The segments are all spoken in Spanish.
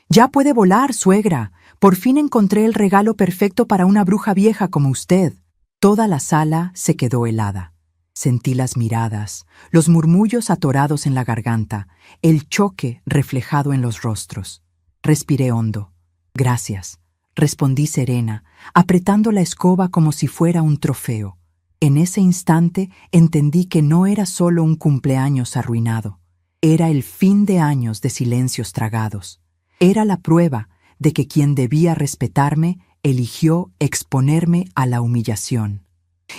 Ya puede volar, suegra. Por fin encontré el regalo perfecto para una bruja vieja como usted. Toda la sala se quedó helada. Sentí las miradas, los murmullos atorados en la garganta, el choque reflejado en los rostros. Respiré hondo. Gracias, respondí serena, apretando la escoba como si fuera un trofeo. En ese instante entendí que no era solo un cumpleaños arruinado. Era el fin de años de silencios tragados. Era la prueba de que quien debía respetarme eligió exponerme a la humillación.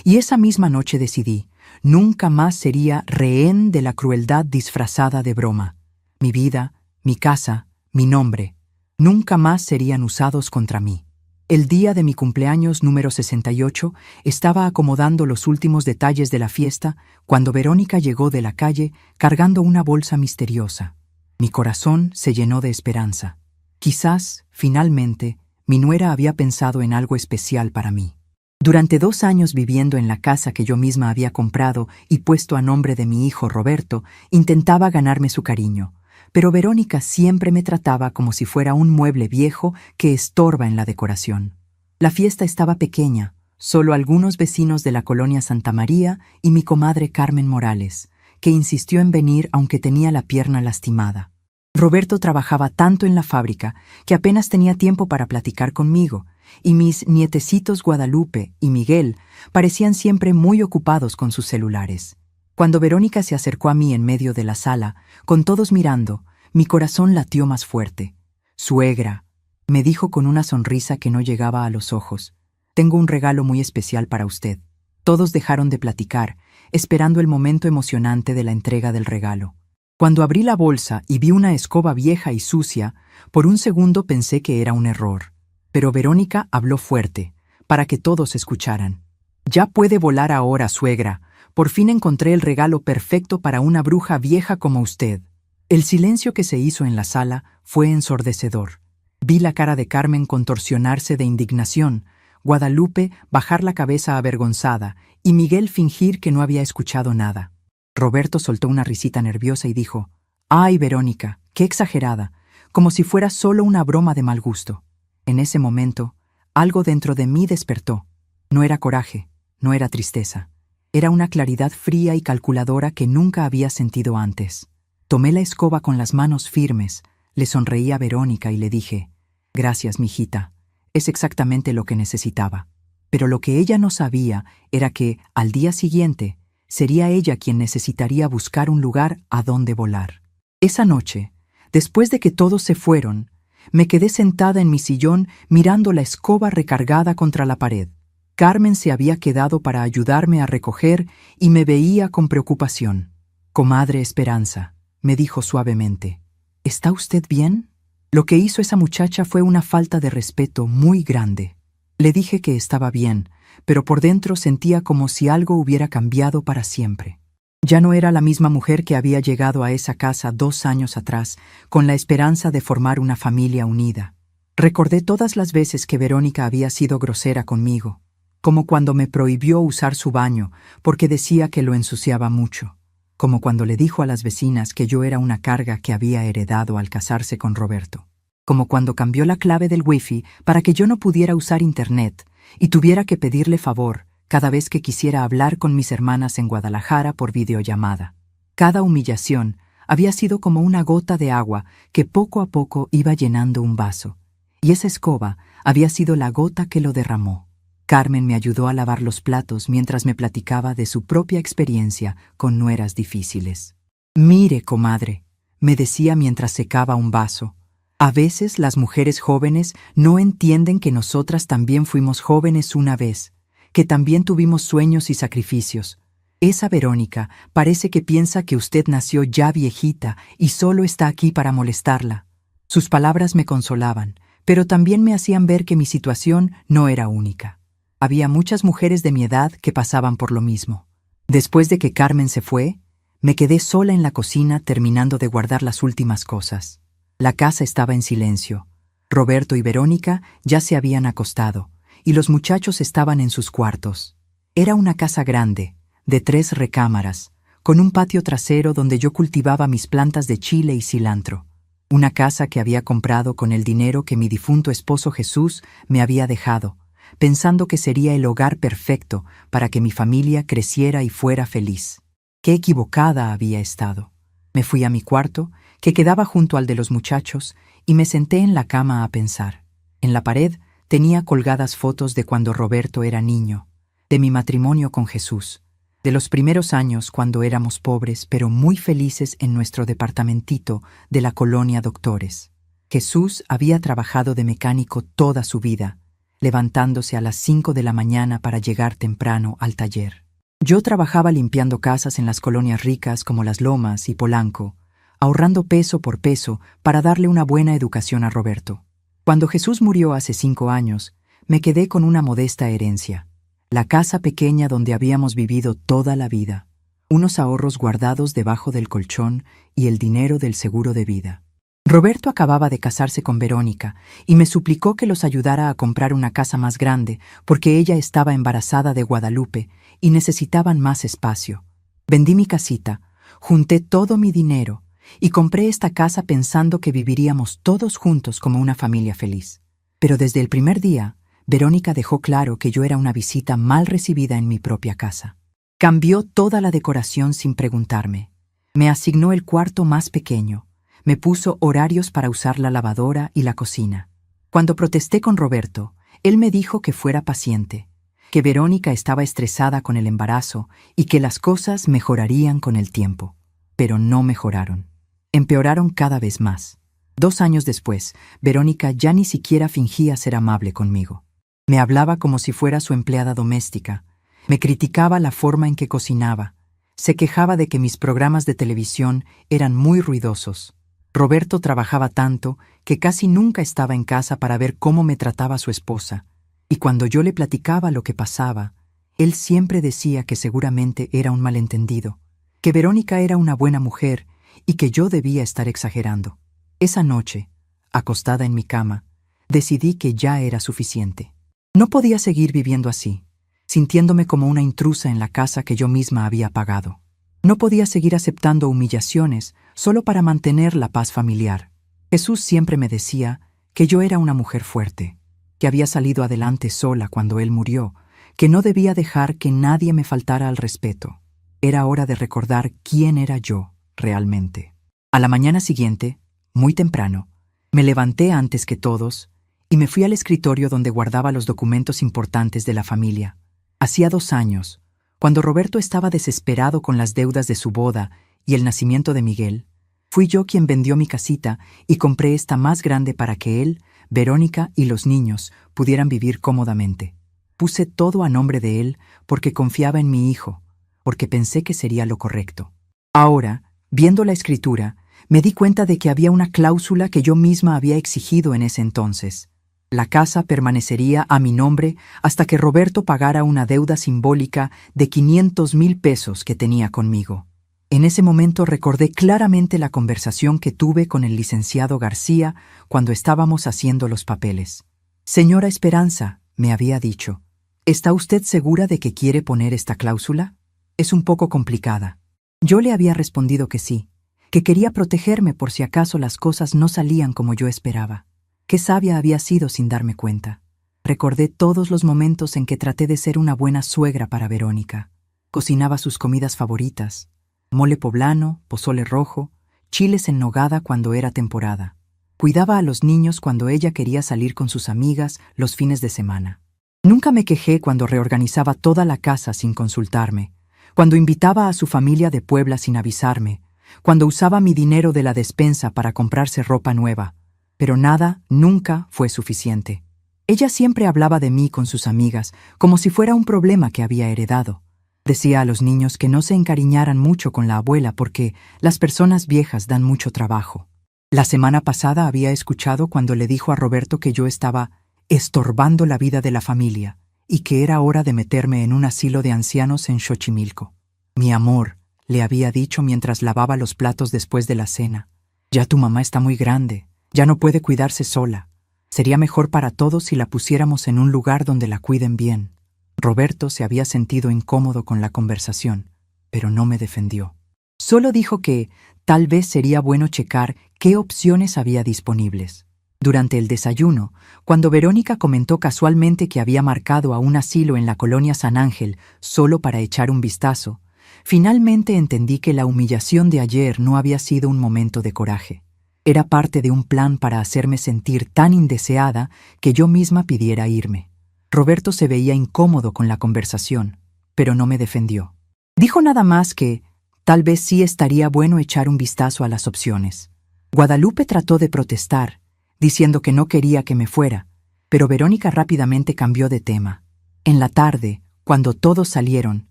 Y esa misma noche decidí, nunca más sería rehén de la crueldad disfrazada de broma. Mi vida, mi casa, mi nombre, nunca más serían usados contra mí. El día de mi cumpleaños número 68 estaba acomodando los últimos detalles de la fiesta cuando Verónica llegó de la calle cargando una bolsa misteriosa. Mi corazón se llenó de esperanza. Quizás, finalmente, mi nuera había pensado en algo especial para mí. Durante 2 años viviendo en la casa que yo misma había comprado y puesto a nombre de mi hijo Roberto, intentaba ganarme su cariño, pero Verónica siempre me trataba como si fuera un mueble viejo que estorba en la decoración. La fiesta estaba pequeña, solo algunos vecinos de la colonia Santa María y mi comadre Carmen Morales, que insistió en venir aunque tenía la pierna lastimada. Roberto trabajaba tanto en la fábrica que apenas tenía tiempo para platicar conmigo, y mis nietecitos Guadalupe y Miguel parecían siempre muy ocupados con sus celulares. Cuando Verónica se acercó a mí en medio de la sala, con todos mirando, mi corazón latió más fuerte. «Suegra», me dijo con una sonrisa que no llegaba a los ojos, «tengo un regalo muy especial para usted». Todos dejaron de platicar, esperando el momento emocionante de la entrega del regalo. Cuando abrí la bolsa y vi una escoba vieja y sucia, por un segundo pensé que era un error. Pero Verónica habló fuerte, para que todos escucharan. «Ya puede volar ahora, suegra. Por fin encontré el regalo perfecto para una bruja vieja como usted». El silencio que se hizo en la sala fue ensordecedor. Vi la cara de Carmen contorsionarse de indignación, Guadalupe bajar la cabeza avergonzada y Miguel fingir que no había escuchado nada. Roberto soltó una risita nerviosa y dijo, «Ay, Verónica, qué exagerada, como si fuera solo una broma de mal gusto». En ese momento, algo dentro de mí despertó. No era coraje, no era tristeza. Era una claridad fría y calculadora que nunca había sentido antes. Tomé la escoba con las manos firmes, le sonreí a Verónica y le dije, «Gracias, mijita, es exactamente lo que necesitaba». Pero lo que ella no sabía era que, al día siguiente, sería ella quien necesitaría buscar un lugar a donde volar. Esa noche, después de que todos se fueron, me quedé sentada en mi sillón mirando la escoba recargada contra la pared. Carmen se había quedado para ayudarme a recoger y me veía con preocupación. «Comadre Esperanza», me dijo suavemente, «¿está usted bien?». Lo que hizo esa muchacha fue una falta de respeto muy grande. Le dije que estaba bien, pero por dentro sentía como si algo hubiera cambiado para siempre. Ya no era la misma mujer que había llegado a esa casa 2 años atrás, con la esperanza de formar una familia unida. Recordé todas las veces que Verónica había sido grosera conmigo, como cuando me prohibió usar su baño porque decía que lo ensuciaba mucho, como cuando le dijo a las vecinas que yo era una carga que había heredado al casarse con Roberto, como cuando cambió la clave del wifi para que yo no pudiera usar internet y tuviera que pedirle favor cada vez que quisiera hablar con mis hermanas en Guadalajara por videollamada. Cada humillación había sido como una gota de agua que poco a poco iba llenando un vaso, y esa escoba había sido la gota que lo derramó. Carmen me ayudó a lavar los platos mientras me platicaba de su propia experiencia con nueras difíciles. «Mire, comadre», me decía mientras secaba un vaso, «a veces las mujeres jóvenes no entienden que nosotras también fuimos jóvenes una vez, que también tuvimos sueños y sacrificios. Esa Verónica parece que piensa que usted nació ya viejita y solo está aquí para molestarla». Sus palabras me consolaban, pero también me hacían ver que mi situación no era única. Había muchas mujeres de mi edad que pasaban por lo mismo. Después de que Carmen se fue, me quedé sola en la cocina terminando de guardar las últimas cosas. La casa estaba en silencio. Roberto y Verónica ya se habían acostado, y los muchachos estaban en sus cuartos. Era una casa grande, de 3 recámaras, con un patio trasero donde yo cultivaba mis plantas de chile y cilantro. Una casa que había comprado con el dinero que mi difunto esposo Jesús me había dejado, pensando que sería el hogar perfecto para que mi familia creciera y fuera feliz. Qué equivocada había estado. Me fui a mi cuarto, que quedaba junto al de los muchachos, y me senté en la cama a pensar. En la pared tenía colgadas fotos de cuando Roberto era niño, de mi matrimonio con Jesús, de los primeros años cuando éramos pobres pero muy felices en nuestro departamentito de la colonia Doctores. Jesús había trabajado de mecánico toda su vida, levantándose a las 5 de la mañana para llegar temprano al taller. Yo trabajaba limpiando casas en las colonias ricas como Las Lomas y Polanco, ahorrando peso por peso para darle una buena educación a Roberto. Cuando Jesús murió hace 5 años, me quedé con una modesta herencia, la casa pequeña donde habíamos vivido toda la vida, unos ahorros guardados debajo del colchón y el dinero del seguro de vida. Roberto acababa de casarse con Verónica y me suplicó que los ayudara a comprar una casa más grande porque ella estaba embarazada de Guadalupe y necesitaban más espacio. Vendí mi casita, junté todo mi dinero y compré esta casa pensando que viviríamos todos juntos como una familia feliz. Pero desde el primer día, Verónica dejó claro que yo era una visita mal recibida en mi propia casa. Cambió toda la decoración sin preguntarme. Me asignó el cuarto más pequeño. Me puso horarios para usar la lavadora y la cocina. Cuando protesté con Roberto, él me dijo que fuera paciente, que Verónica estaba estresada con el embarazo y que las cosas mejorarían con el tiempo. Pero no mejoraron. Empeoraron cada vez más. 2 años después, Verónica ya ni siquiera fingía ser amable conmigo. Me hablaba como si fuera su empleada doméstica. Me criticaba la forma en que cocinaba. Se quejaba de que mis programas de televisión eran muy ruidosos. Roberto trabajaba tanto que casi nunca estaba en casa para ver cómo me trataba su esposa, y cuando yo le platicaba lo que pasaba, él siempre decía que seguramente era un malentendido, que Verónica era una buena mujer y que yo debía estar exagerando. Esa noche, acostada en mi cama, decidí que ya era suficiente. No podía seguir viviendo así, sintiéndome como una intrusa en la casa que yo misma había pagado. No podía seguir aceptando humillaciones solo para mantener la paz familiar. Jesús siempre me decía que yo era una mujer fuerte, que había salido adelante sola cuando él murió, que no debía dejar que nadie me faltara al respeto. Era hora de recordar quién era yo realmente. A la mañana siguiente, muy temprano, me levanté antes que todos y me fui al escritorio donde guardaba los documentos importantes de la familia. Hacía 2 años, cuando Roberto estaba desesperado con las deudas de su boda y el nacimiento de Miguel, fui yo quien vendió mi casita y compré esta más grande para que él, Verónica y los niños pudieran vivir cómodamente. Puse todo a nombre de él porque confiaba en mi hijo, porque pensé que sería lo correcto. Ahora, viendo la escritura, me di cuenta de que había una cláusula que yo misma había exigido en ese entonces. La casa permanecería a mi nombre hasta que Roberto pagara una deuda simbólica de 500,000 pesos que tenía conmigo. En ese momento recordé claramente la conversación que tuve con el licenciado García cuando estábamos haciendo los papeles. «Señora Esperanza», me había dicho, «¿está usted segura de que quiere poner esta cláusula? Es un poco complicada». Yo le había respondido que sí, que quería protegerme por si acaso las cosas no salían como yo esperaba. Qué sabia había sido sin darme cuenta. Recordé todos los momentos en que traté de ser una buena suegra para Verónica. Cocinaba sus comidas favoritas: mole poblano, pozole rojo, chiles en nogada cuando era temporada. Cuidaba a los niños cuando ella quería salir con sus amigas los fines de semana. Nunca me quejé cuando reorganizaba toda la casa sin consultarme, cuando invitaba a su familia de Puebla sin avisarme, cuando usaba mi dinero de la despensa para comprarse ropa nueva. Pero nada, nunca fue suficiente. Ella siempre hablaba de mí con sus amigas, como si fuera un problema que había heredado. Decía a los niños que no se encariñaran mucho con la abuela porque las personas viejas dan mucho trabajo. La semana pasada había escuchado cuando le dijo a Roberto que yo estaba estorbando la vida de la familia y que era hora de meterme en un asilo de ancianos en Xochimilco. «Mi amor», le había dicho mientras lavaba los platos después de la cena, «ya tu mamá está muy grande. Ya no puede cuidarse sola. Sería mejor para todos si la pusiéramos en un lugar donde la cuiden bien». Roberto se había sentido incómodo con la conversación, pero no me defendió. Solo dijo que tal vez sería bueno checar qué opciones había disponibles. Durante el desayuno, cuando Verónica comentó casualmente que había marcado a un asilo en la colonia San Ángel solo para echar un vistazo, finalmente entendí que la humillación de ayer no había sido un momento de coraje. Era parte de un plan para hacerme sentir tan indeseada que yo misma pidiera irme. Roberto se veía incómodo con la conversación, pero no me defendió. Dijo nada más que tal vez sí estaría bueno echar un vistazo a las opciones. Guadalupe trató de protestar, diciendo que no quería que me fuera, pero Verónica rápidamente cambió de tema. En la tarde, cuando todos salieron,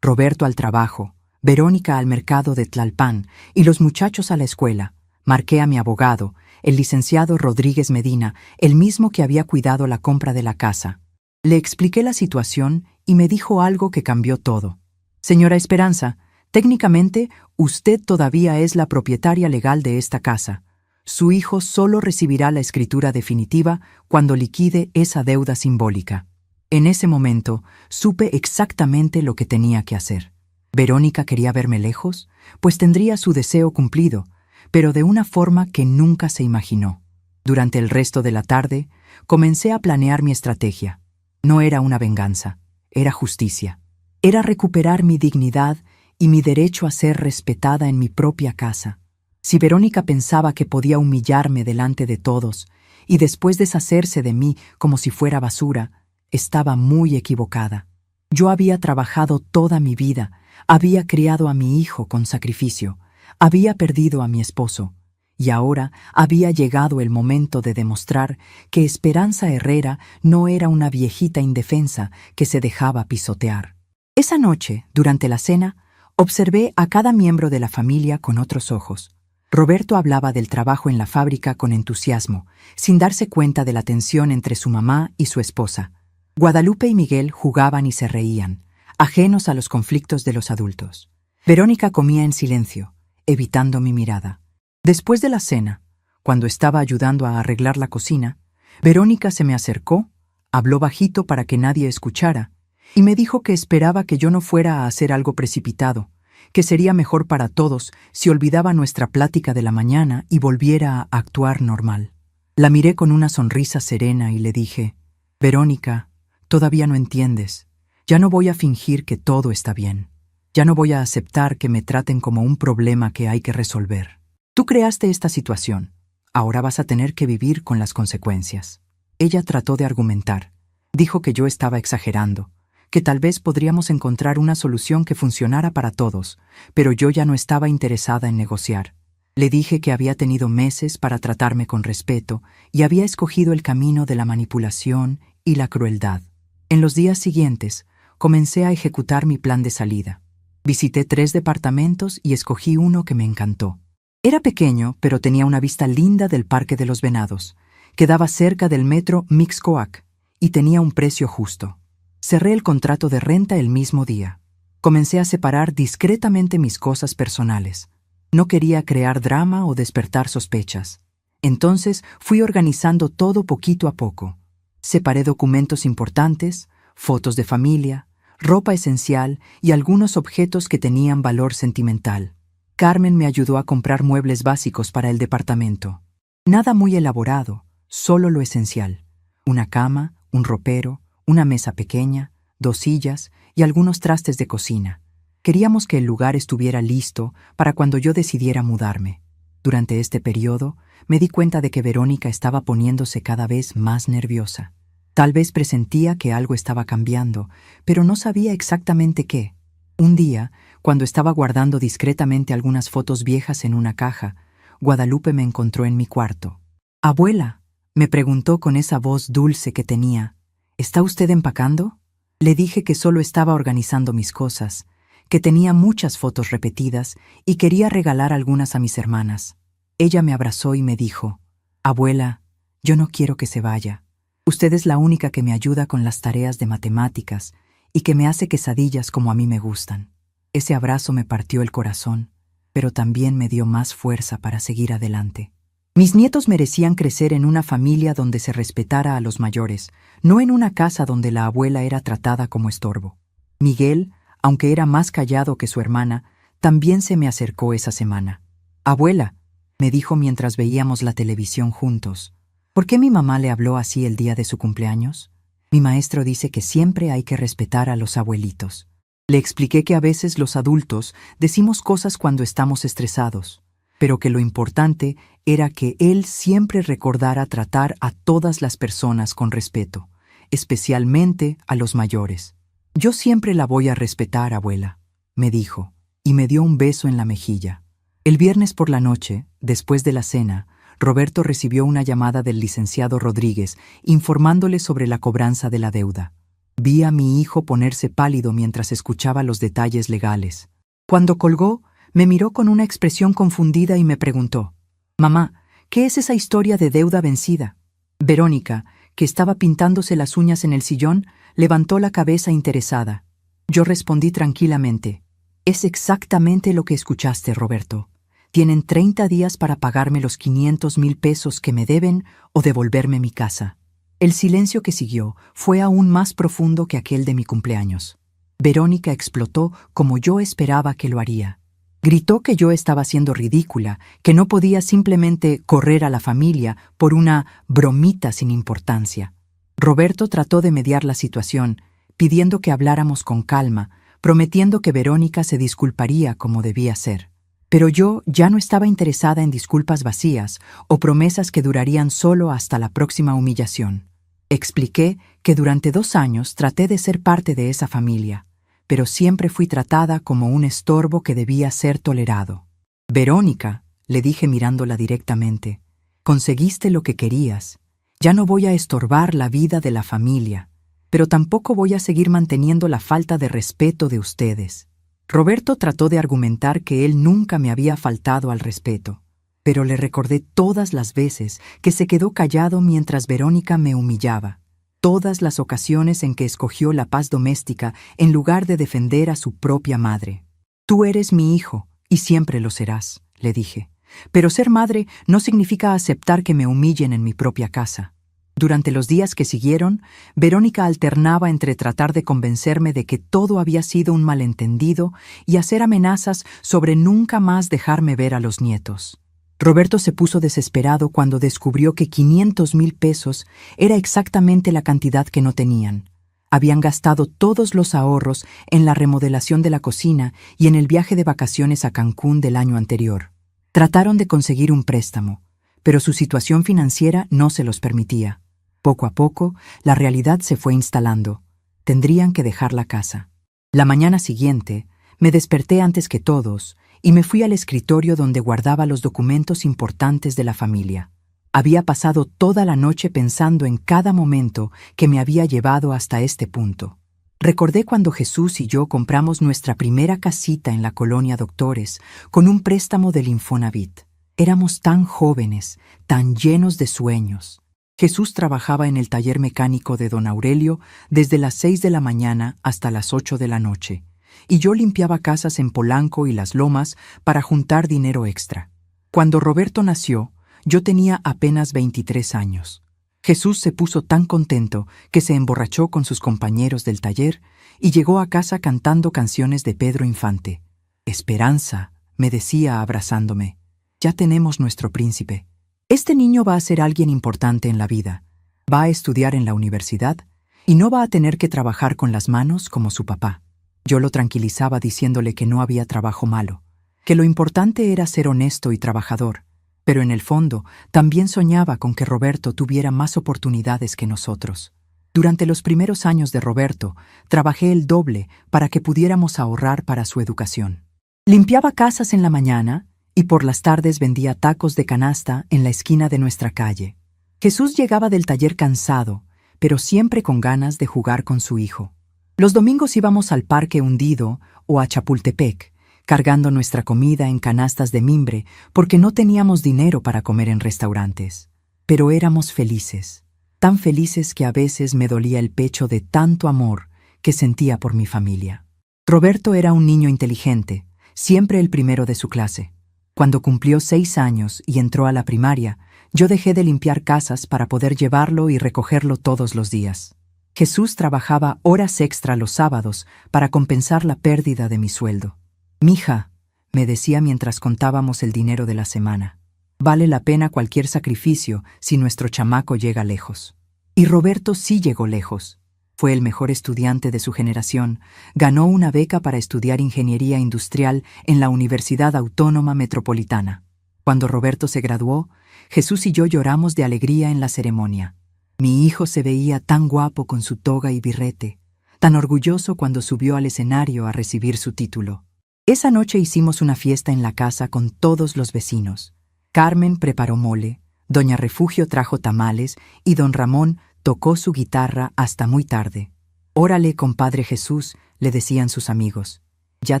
Roberto al trabajo, Verónica al mercado de Tlalpan y los muchachos a la escuela, marqué a mi abogado, el licenciado Rodríguez Medina, el mismo que había cuidado la compra de la casa. Le expliqué la situación y me dijo algo que cambió todo. Señora Esperanza, técnicamente usted todavía es la propietaria legal de esta casa. Su hijo solo recibirá la escritura definitiva cuando liquide esa deuda simbólica. En ese momento, supe exactamente lo que tenía que hacer. ¿Verónica quería verme lejos? Pues tendría su deseo cumplido, pero de una forma que nunca se imaginó. Durante el resto de la tarde, comencé a planear mi estrategia. No era una venganza, era justicia. Era recuperar mi dignidad y mi derecho a ser respetada en mi propia casa. Si Verónica pensaba que podía humillarme delante de todos y después deshacerse de mí como si fuera basura, estaba muy equivocada. Yo había trabajado toda mi vida, había criado a mi hijo con sacrificio, había perdido a mi esposo, y ahora había llegado el momento de demostrar que Esperanza Herrera no era una viejita indefensa que se dejaba pisotear. Esa noche, durante la cena, observé a cada miembro de la familia con otros ojos. Roberto hablaba del trabajo en la fábrica con entusiasmo, sin darse cuenta de la tensión entre su mamá y su esposa. Guadalupe y Miguel jugaban y se reían, ajenos a los conflictos de los adultos. Verónica comía en silencio, evitando mi mirada. Después de la cena, cuando estaba ayudando a arreglar la cocina, Verónica se me acercó, habló bajito para que nadie escuchara, y me dijo que esperaba que yo no fuera a hacer algo precipitado, que sería mejor para todos si olvidaba nuestra plática de la mañana y volviera a actuar normal. La miré con una sonrisa serena y le dije, Verónica, todavía no entiendes. Ya no voy a fingir que todo está bien. Ya no voy a aceptar que me traten como un problema que hay que resolver. Tú creaste esta situación. Ahora vas a tener que vivir con las consecuencias. Ella trató de argumentar. Dijo que yo estaba exagerando, que tal vez podríamos encontrar una solución que funcionara para todos, pero yo ya no estaba interesada en negociar. Le dije que había tenido meses para tratarme con respeto y había escogido el camino de la manipulación y la crueldad. En los días siguientes, comencé a ejecutar mi plan de salida. Visité 3 departamentos y escogí uno que me encantó. Era pequeño, pero tenía una vista linda del Parque de los Venados. Quedaba cerca del metro Mixcoac y tenía un precio justo. Cerré el contrato de renta el mismo día. Comencé a separar discretamente mis cosas personales. No quería crear drama o despertar sospechas. Entonces fui organizando todo poquito a poco. Separé documentos importantes, fotos de familia, ropa esencial y algunos objetos que tenían valor sentimental. Carmen me ayudó a comprar muebles básicos para el departamento. Nada muy elaborado, solo lo esencial. Una cama, un ropero, una mesa pequeña, 2 sillas y algunos trastes de cocina. Queríamos que el lugar estuviera listo para cuando yo decidiera mudarme. Durante este periodo, me di cuenta de que Verónica estaba poniéndose cada vez más nerviosa. Tal vez presentía que algo estaba cambiando, pero no sabía exactamente qué. Un día, cuando estaba guardando discretamente algunas fotos viejas en una caja, Guadalupe me encontró en mi cuarto. «Abuela», me preguntó con esa voz dulce que tenía, «¿está usted empacando?». Le dije que solo estaba organizando mis cosas, que tenía muchas fotos repetidas y quería regalar algunas a mis hermanas. Ella me abrazó y me dijo, «Abuela, yo no quiero que se vaya. Usted es la única que me ayuda con las tareas de matemáticas y que me hace quesadillas como a mí me gustan». Ese abrazo me partió el corazón, pero también me dio más fuerza para seguir adelante. Mis nietos merecían crecer en una familia donde se respetara a los mayores, no en una casa donde la abuela era tratada como estorbo. Miguel, aunque era más callado que su hermana, también se me acercó esa semana. «Abuela», me dijo mientras veíamos la televisión juntos, «¿por qué mi mamá le habló así el día de su cumpleaños? Mi maestro dice que siempre hay que respetar a los abuelitos». Le expliqué que a veces los adultos decimos cosas cuando estamos estresados, pero que lo importante era que él siempre recordara tratar a todas las personas con respeto, especialmente a los mayores. «Yo siempre la voy a respetar, abuela», me dijo, y me dio un beso en la mejilla. El viernes por la noche, después de la cena, Roberto recibió una llamada del licenciado Rodríguez informándole sobre la cobranza de la deuda. Vi a mi hijo ponerse pálido mientras escuchaba los detalles legales. Cuando colgó, me miró con una expresión confundida y me preguntó: «Mamá, ¿qué es esa historia de deuda vencida?» Verónica, que estaba pintándose las uñas en el sillón, levantó la cabeza interesada. Yo respondí tranquilamente: «Es exactamente lo que escuchaste, Roberto. Tienen 30 días para pagarme los 500,000 pesos que me deben o devolverme mi casa». El silencio que siguió fue aún más profundo que aquel de mi cumpleaños. Verónica explotó como yo esperaba que lo haría. Gritó que yo estaba siendo ridícula, que no podía simplemente correr a la familia por una bromita sin importancia. Roberto trató de mediar la situación, pidiendo que habláramos con calma, prometiendo que Verónica se disculparía como debía ser. Pero yo ya no estaba interesada en disculpas vacías o promesas que durarían solo hasta la próxima humillación. Expliqué que durante 2 años traté de ser parte de esa familia, pero siempre fui tratada como un estorbo que debía ser tolerado. «Verónica», le dije mirándola directamente, «conseguiste lo que querías. Ya no voy a estorbar la vida de la familia, pero tampoco voy a seguir manteniendo la falta de respeto de ustedes». Roberto trató de argumentar que él nunca me había faltado al respeto, pero le recordé todas las veces que se quedó callado mientras Verónica me humillaba, todas las ocasiones en que escogió la paz doméstica en lugar de defender a su propia madre. «Tú eres mi hijo, y siempre lo serás», le dije, «pero ser madre no significa aceptar que me humillen en mi propia casa». Durante los días que siguieron, Verónica alternaba entre tratar de convencerme de que todo había sido un malentendido y hacer amenazas sobre nunca más dejarme ver a los nietos. Roberto se puso desesperado cuando descubrió que 500,000 pesos era exactamente la cantidad que no tenían. Habían gastado todos los ahorros en la remodelación de la cocina y en el viaje de vacaciones a Cancún del año anterior. Trataron de conseguir un préstamo, pero su situación financiera no se los permitía. Poco a poco, la realidad se fue instalando. Tendrían que dejar la casa. La mañana siguiente, me desperté antes que todos y me fui al escritorio donde guardaba los documentos importantes de la familia. Había pasado toda la noche pensando en cada momento que me había llevado hasta este punto. Recordé cuando Jesús y yo compramos nuestra primera casita en la colonia Doctores con un préstamo del Infonavit. Éramos tan jóvenes, tan llenos de sueños. Jesús trabajaba en el taller mecánico de don Aurelio desde las 6 de la mañana hasta las 8 de la noche, y yo limpiaba casas en Polanco y Las Lomas para juntar dinero extra. Cuando Roberto nació, yo tenía apenas 23 años. Jesús se puso tan contento que se emborrachó con sus compañeros del taller y llegó a casa cantando canciones de Pedro Infante. «Esperanza», me decía abrazándome, «ya tenemos nuestro príncipe. Este niño va a ser alguien importante en la vida, va a estudiar en la universidad y no va a tener que trabajar con las manos como su papá». Yo lo tranquilizaba diciéndole que no había trabajo malo, que lo importante era ser honesto y trabajador, pero en el fondo también soñaba con que Roberto tuviera más oportunidades que nosotros. Durante los primeros años de Roberto, trabajé el doble para que pudiéramos ahorrar para su educación. Limpiaba casas en la mañana y por las tardes vendía tacos de canasta en la esquina de nuestra calle. Jesús llegaba del taller cansado, pero siempre con ganas de jugar con su hijo. Los domingos íbamos al Parque Hundido o a Chapultepec, cargando nuestra comida en canastas de mimbre porque no teníamos dinero para comer en restaurantes. Pero éramos felices, tan felices que a veces me dolía el pecho de tanto amor que sentía por mi familia. Roberto era un niño inteligente, siempre el primero de su clase. Cuando cumplió 6 años y entró a la primaria, yo dejé de limpiar casas para poder llevarlo y recogerlo todos los días. Jesús trabajaba horas extra los sábados para compensar la pérdida de mi sueldo. «Mija», me decía mientras contábamos el dinero de la semana. Vale la pena cualquier sacrificio si nuestro chamaco llega lejos. Y Roberto sí llegó lejos. Fue el mejor estudiante de su generación, ganó una beca para estudiar ingeniería industrial en la Universidad Autónoma Metropolitana. Cuando Roberto se graduó, Jesús y yo lloramos de alegría en la ceremonia. Mi hijo se veía tan guapo con su toga y birrete, tan orgulloso cuando subió al escenario a recibir su título. Esa noche hicimos una fiesta en la casa con todos los vecinos. Carmen preparó mole, doña Refugio trajo tamales y don Ramón tocó su guitarra hasta muy tarde. «Órale, compadre Jesús», le decían sus amigos. «Ya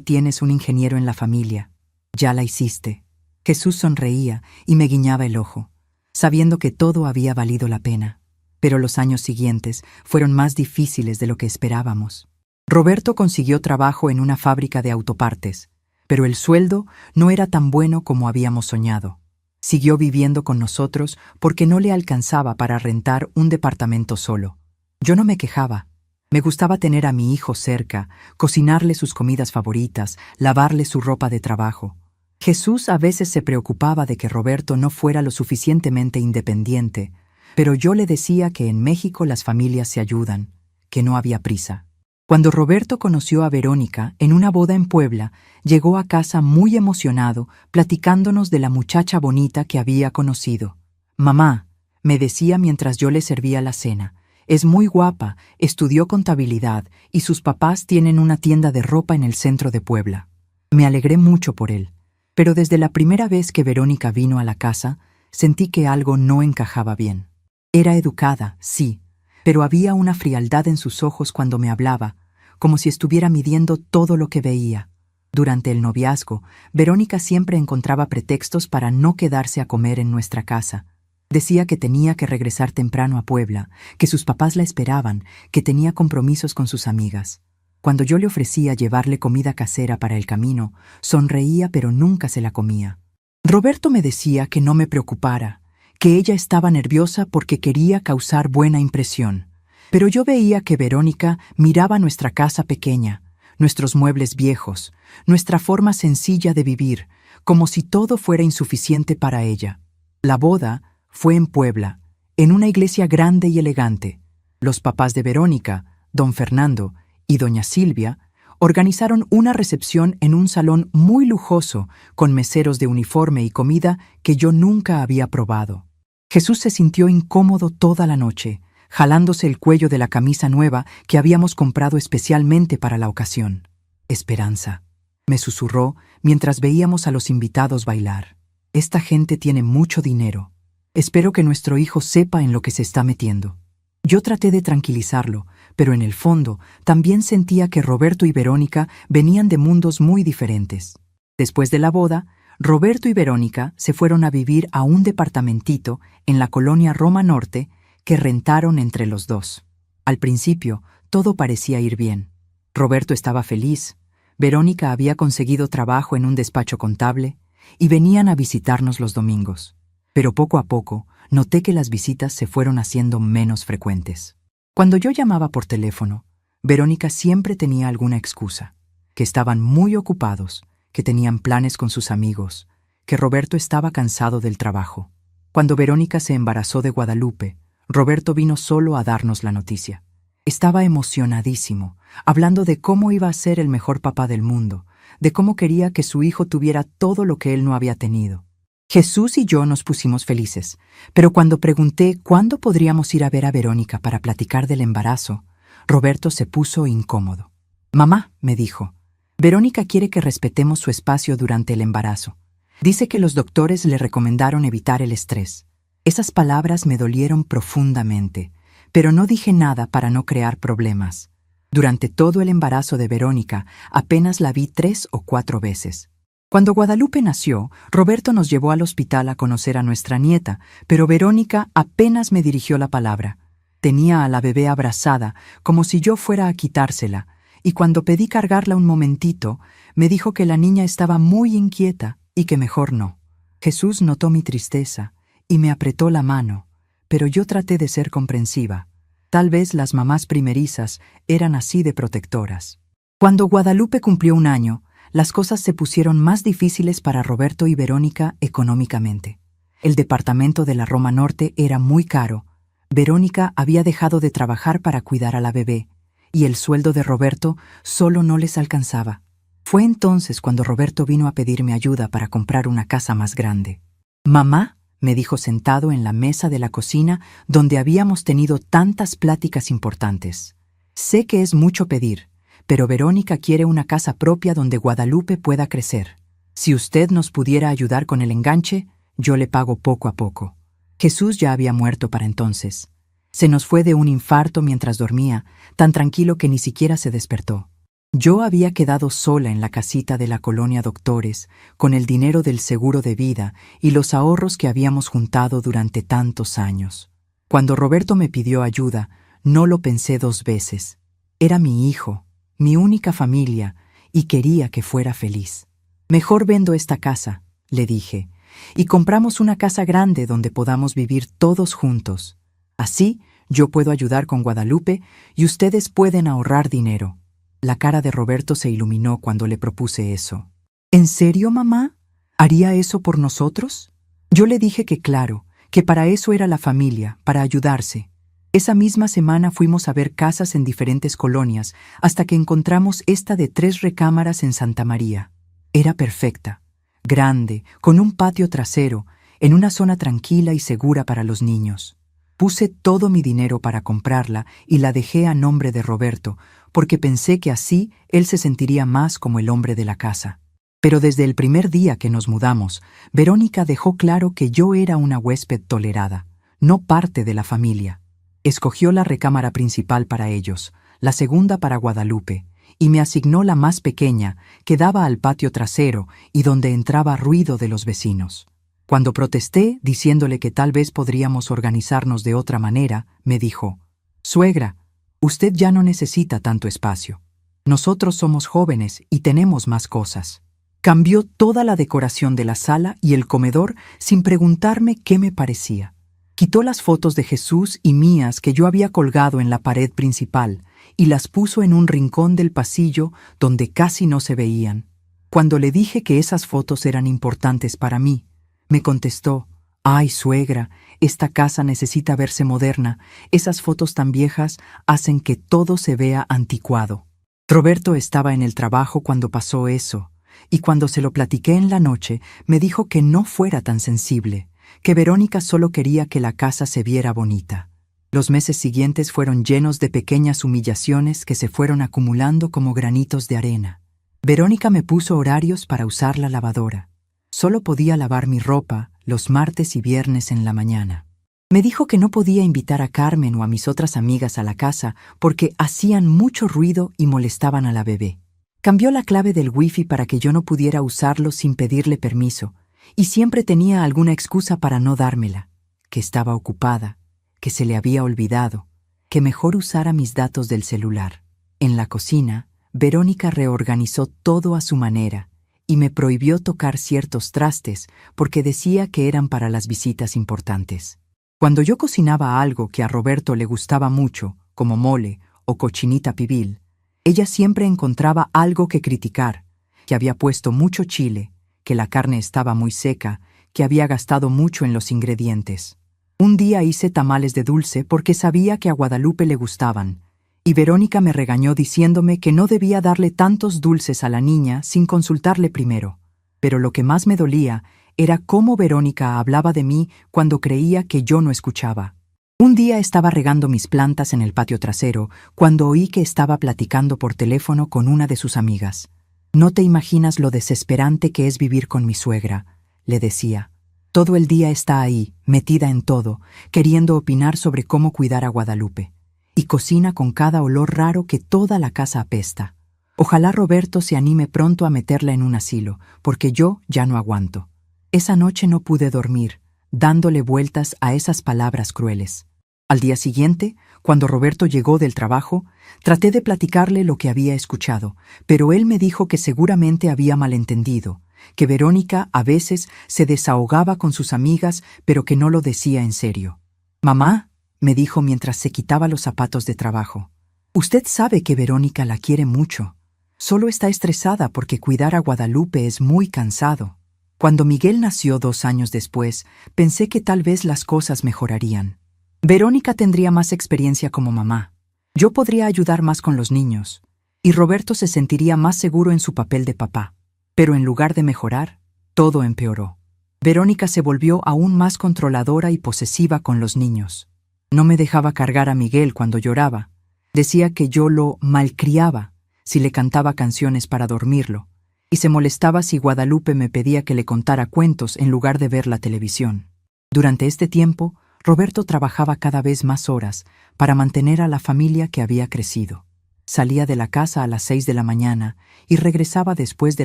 tienes un ingeniero en la familia. Ya la hiciste». Jesús sonreía y me guiñaba el ojo, sabiendo que todo había valido la pena. Pero los años siguientes fueron más difíciles de lo que esperábamos. Roberto consiguió trabajo en una fábrica de autopartes, pero el sueldo no era tan bueno como habíamos soñado. Siguió viviendo con nosotros porque no le alcanzaba para rentar un departamento solo. Yo no me quejaba. Me gustaba tener a mi hijo cerca, cocinarle sus comidas favoritas, lavarle su ropa de trabajo. Jesús a veces se preocupaba de que Roberto no fuera lo suficientemente independiente, pero yo le decía que en México las familias se ayudan, que no había prisa. Cuando Roberto conoció a Verónica en una boda en Puebla, llegó a casa muy emocionado, platicándonos de la muchacha bonita que había conocido. «Mamá», me decía mientras yo le servía la cena, «es muy guapa, estudió contabilidad y sus papás tienen una tienda de ropa en el centro de Puebla». Me alegré mucho por él, pero desde la primera vez que Verónica vino a la casa, sentí que algo no encajaba bien. Era educada, sí, pero había una frialdad en sus ojos cuando me hablaba, como si estuviera midiendo todo lo que veía. Durante el noviazgo, Verónica siempre encontraba pretextos para no quedarse a comer en nuestra casa. Decía que tenía que regresar temprano a Puebla, que sus papás la esperaban, que tenía compromisos con sus amigas. Cuando yo le ofrecía llevarle comida casera para el camino, sonreía pero nunca se la comía. Roberto me decía que no me preocupara, que ella estaba nerviosa porque quería causar buena impresión. Pero yo veía que Verónica miraba nuestra casa pequeña, nuestros muebles viejos, nuestra forma sencilla de vivir, como si todo fuera insuficiente para ella. La boda fue en Puebla, en una iglesia grande y elegante. Los papás de Verónica, don Fernando y doña Silvia, organizaron una recepción en un salón muy lujoso, con meseros de uniforme y comida que yo nunca había probado. Jesús se sintió incómodo toda la noche, jalándose el cuello de la camisa nueva que habíamos comprado especialmente para la ocasión. «Esperanza», me susurró mientras veíamos a los invitados bailar. «Esta gente tiene mucho dinero. Espero que nuestro hijo sepa en lo que se está metiendo». Yo traté de tranquilizarlo, pero en el fondo también sentía que Roberto y Verónica venían de mundos muy diferentes. Después de la boda, Roberto y Verónica se fueron a vivir a un departamentito en la colonia Roma Norte que rentaron entre los dos. Al principio, todo parecía ir bien. Roberto estaba feliz, Verónica había conseguido trabajo en un despacho contable y venían a visitarnos los domingos. Pero poco a poco, noté que las visitas se fueron haciendo menos frecuentes. Cuando yo llamaba por teléfono, Verónica siempre tenía alguna excusa, que estaban muy ocupados, que tenían planes con sus amigos, que Roberto estaba cansado del trabajo. Cuando Verónica se embarazó de Guadalupe, Roberto vino solo a darnos la noticia. Estaba emocionadísimo, hablando de cómo iba a ser el mejor papá del mundo, de cómo quería que su hijo tuviera todo lo que él no había tenido. Jesús y yo nos pusimos felices, pero cuando pregunté cuándo podríamos ir a ver a Verónica para platicar del embarazo, Roberto se puso incómodo. «Mamá», me dijo, «Verónica quiere que respetemos su espacio durante el embarazo. Dice que los doctores le recomendaron evitar el estrés». Esas palabras me dolieron profundamente, pero no dije nada para no crear problemas. Durante todo el embarazo de Verónica, apenas la vi 3 o 4 veces. Cuando Guadalupe nació, Roberto nos llevó al hospital a conocer a nuestra nieta, pero Verónica apenas me dirigió la palabra. Tenía a la bebé abrazada, como si yo fuera a quitársela, y cuando pedí cargarla un momentito, me dijo que la niña estaba muy inquieta y que mejor no. Jesús notó mi tristeza y me apretó la mano, pero yo traté de ser comprensiva. Tal vez las mamás primerizas eran así de protectoras. Cuando Guadalupe cumplió 1 año, las cosas se pusieron más difíciles para Roberto y Verónica económicamente. El departamento de la Roma Norte era muy caro. Verónica había dejado de trabajar para cuidar a la bebé, y el sueldo de Roberto solo no les alcanzaba. Fue entonces cuando Roberto vino a pedirme ayuda para comprar una casa más grande. «Mamá», me dijo sentado en la mesa de la cocina donde habíamos tenido tantas pláticas importantes. «Sé que es mucho pedir, pero Verónica quiere una casa propia donde Guadalupe pueda crecer. Si usted nos pudiera ayudar con el enganche, yo le pago poco a poco». Jesús ya había muerto para entonces. Se nos fue de un infarto mientras dormía, tan tranquilo que ni siquiera se despertó. Yo había quedado sola en la casita de la colonia Doctores, con el dinero del seguro de vida y los ahorros que habíamos juntado durante tantos años. Cuando Roberto me pidió ayuda, no lo pensé 2 veces. Era mi hijo, mi única familia, y quería que fuera feliz. «Mejor vendo esta casa», le dije, «y compramos una casa grande donde podamos vivir todos juntos. Así, yo puedo ayudar con Guadalupe y ustedes pueden ahorrar dinero». La cara de Roberto se iluminó cuando le propuse eso. «¿En serio, mamá? ¿Haría eso por nosotros?» Yo le dije que claro, que para eso era la familia, para ayudarse. Esa misma semana fuimos a ver casas en diferentes colonias, hasta que encontramos esta de 3 recámaras en Santa María. Era perfecta, grande, con un patio trasero, en una zona tranquila y segura para los niños. Puse todo mi dinero para comprarla y la dejé a nombre de Roberto, porque pensé que así él se sentiría más como el hombre de la casa. Pero desde el primer día que nos mudamos, Verónica dejó claro que yo era una huésped tolerada, no parte de la familia. Escogió la recámara principal para ellos, la segunda para Guadalupe, y me asignó la más pequeña, que daba al patio trasero y donde entraba ruido de los vecinos. Cuando protesté, diciéndole que tal vez podríamos organizarnos de otra manera, me dijo: «Suegra, usted ya no necesita tanto espacio. Nosotros somos jóvenes y tenemos más cosas». Cambió toda la decoración de la sala y el comedor sin preguntarme qué me parecía. Quitó las fotos de Jesús y mías que yo había colgado en la pared principal y las puso en un rincón del pasillo donde casi no se veían. Cuando le dije que esas fotos eran importantes para mí, me contestó: «Ay, suegra, esta casa necesita verse moderna. Esas fotos tan viejas hacen que todo se vea anticuado». Roberto estaba en el trabajo cuando pasó eso, y cuando se lo platiqué en la noche, me dijo que no fuera tan sensible, que Verónica solo quería que la casa se viera bonita. Los meses siguientes fueron llenos de pequeñas humillaciones que se fueron acumulando como granitos de arena. Verónica me puso horarios para usar la lavadora. Solo podía lavar mi ropa los martes y viernes en la mañana. Me dijo que no podía invitar a Carmen o a mis otras amigas a la casa porque hacían mucho ruido y molestaban a la bebé. Cambió la clave del wifi para que yo no pudiera usarlo sin pedirle permiso, y siempre tenía alguna excusa para no dármela, que estaba ocupada, que se le había olvidado, que mejor usara mis datos del celular. En la cocina, Verónica reorganizó todo a su manera y me prohibió tocar ciertos trastes porque decía que eran para las visitas importantes. Cuando yo cocinaba algo que a Roberto le gustaba mucho, como mole o cochinita pibil, ella siempre encontraba algo que criticar, que había puesto mucho chile, que la carne estaba muy seca, que había gastado mucho en los ingredientes. Un día hice tamales de dulce porque sabía que a Guadalupe le gustaban, y Verónica me regañó diciéndome que no debía darle tantos dulces a la niña sin consultarle primero. Pero lo que más me dolía era cómo Verónica hablaba de mí cuando creía que yo no escuchaba. Un día estaba regando mis plantas en el patio trasero cuando oí que estaba platicando por teléfono con una de sus amigas. «No te imaginas lo desesperante que es vivir con mi suegra», le decía. «Todo el día está ahí, metida en todo, queriendo opinar sobre cómo cuidar a Guadalupe. Y cocina con cada olor raro que toda la casa apesta. Ojalá Roberto se anime pronto a meterla en un asilo, porque yo ya no aguanto». Esa noche no pude dormir, dándole vueltas a esas palabras crueles. Al día siguiente, cuando Roberto llegó del trabajo, traté de platicarle lo que había escuchado, pero él me dijo que seguramente había malentendido, que Verónica a veces se desahogaba con sus amigas, pero que no lo decía en serio. «Mamá», me dijo mientras se quitaba los zapatos de trabajo, «usted sabe que Verónica la quiere mucho. Solo está estresada porque cuidar a Guadalupe es muy cansado. Cuando Miguel nació 2 años después, pensé que tal vez las cosas mejorarían. Verónica tendría más experiencia como mamá. Yo podría ayudar más con los niños. Y Roberto se sentiría más seguro en su papel de papá. Pero en lugar de mejorar, todo empeoró. Verónica se volvió aún más controladora y posesiva con los niños. No me dejaba cargar a Miguel cuando lloraba. Decía que yo lo malcriaba si le cantaba canciones para dormirlo, y se molestaba si Guadalupe me pedía que le contara cuentos en lugar de ver la televisión. Durante este tiempo, Roberto trabajaba cada vez más horas para mantener a la familia que había crecido. Salía de la casa a las 6 de la mañana y regresaba después de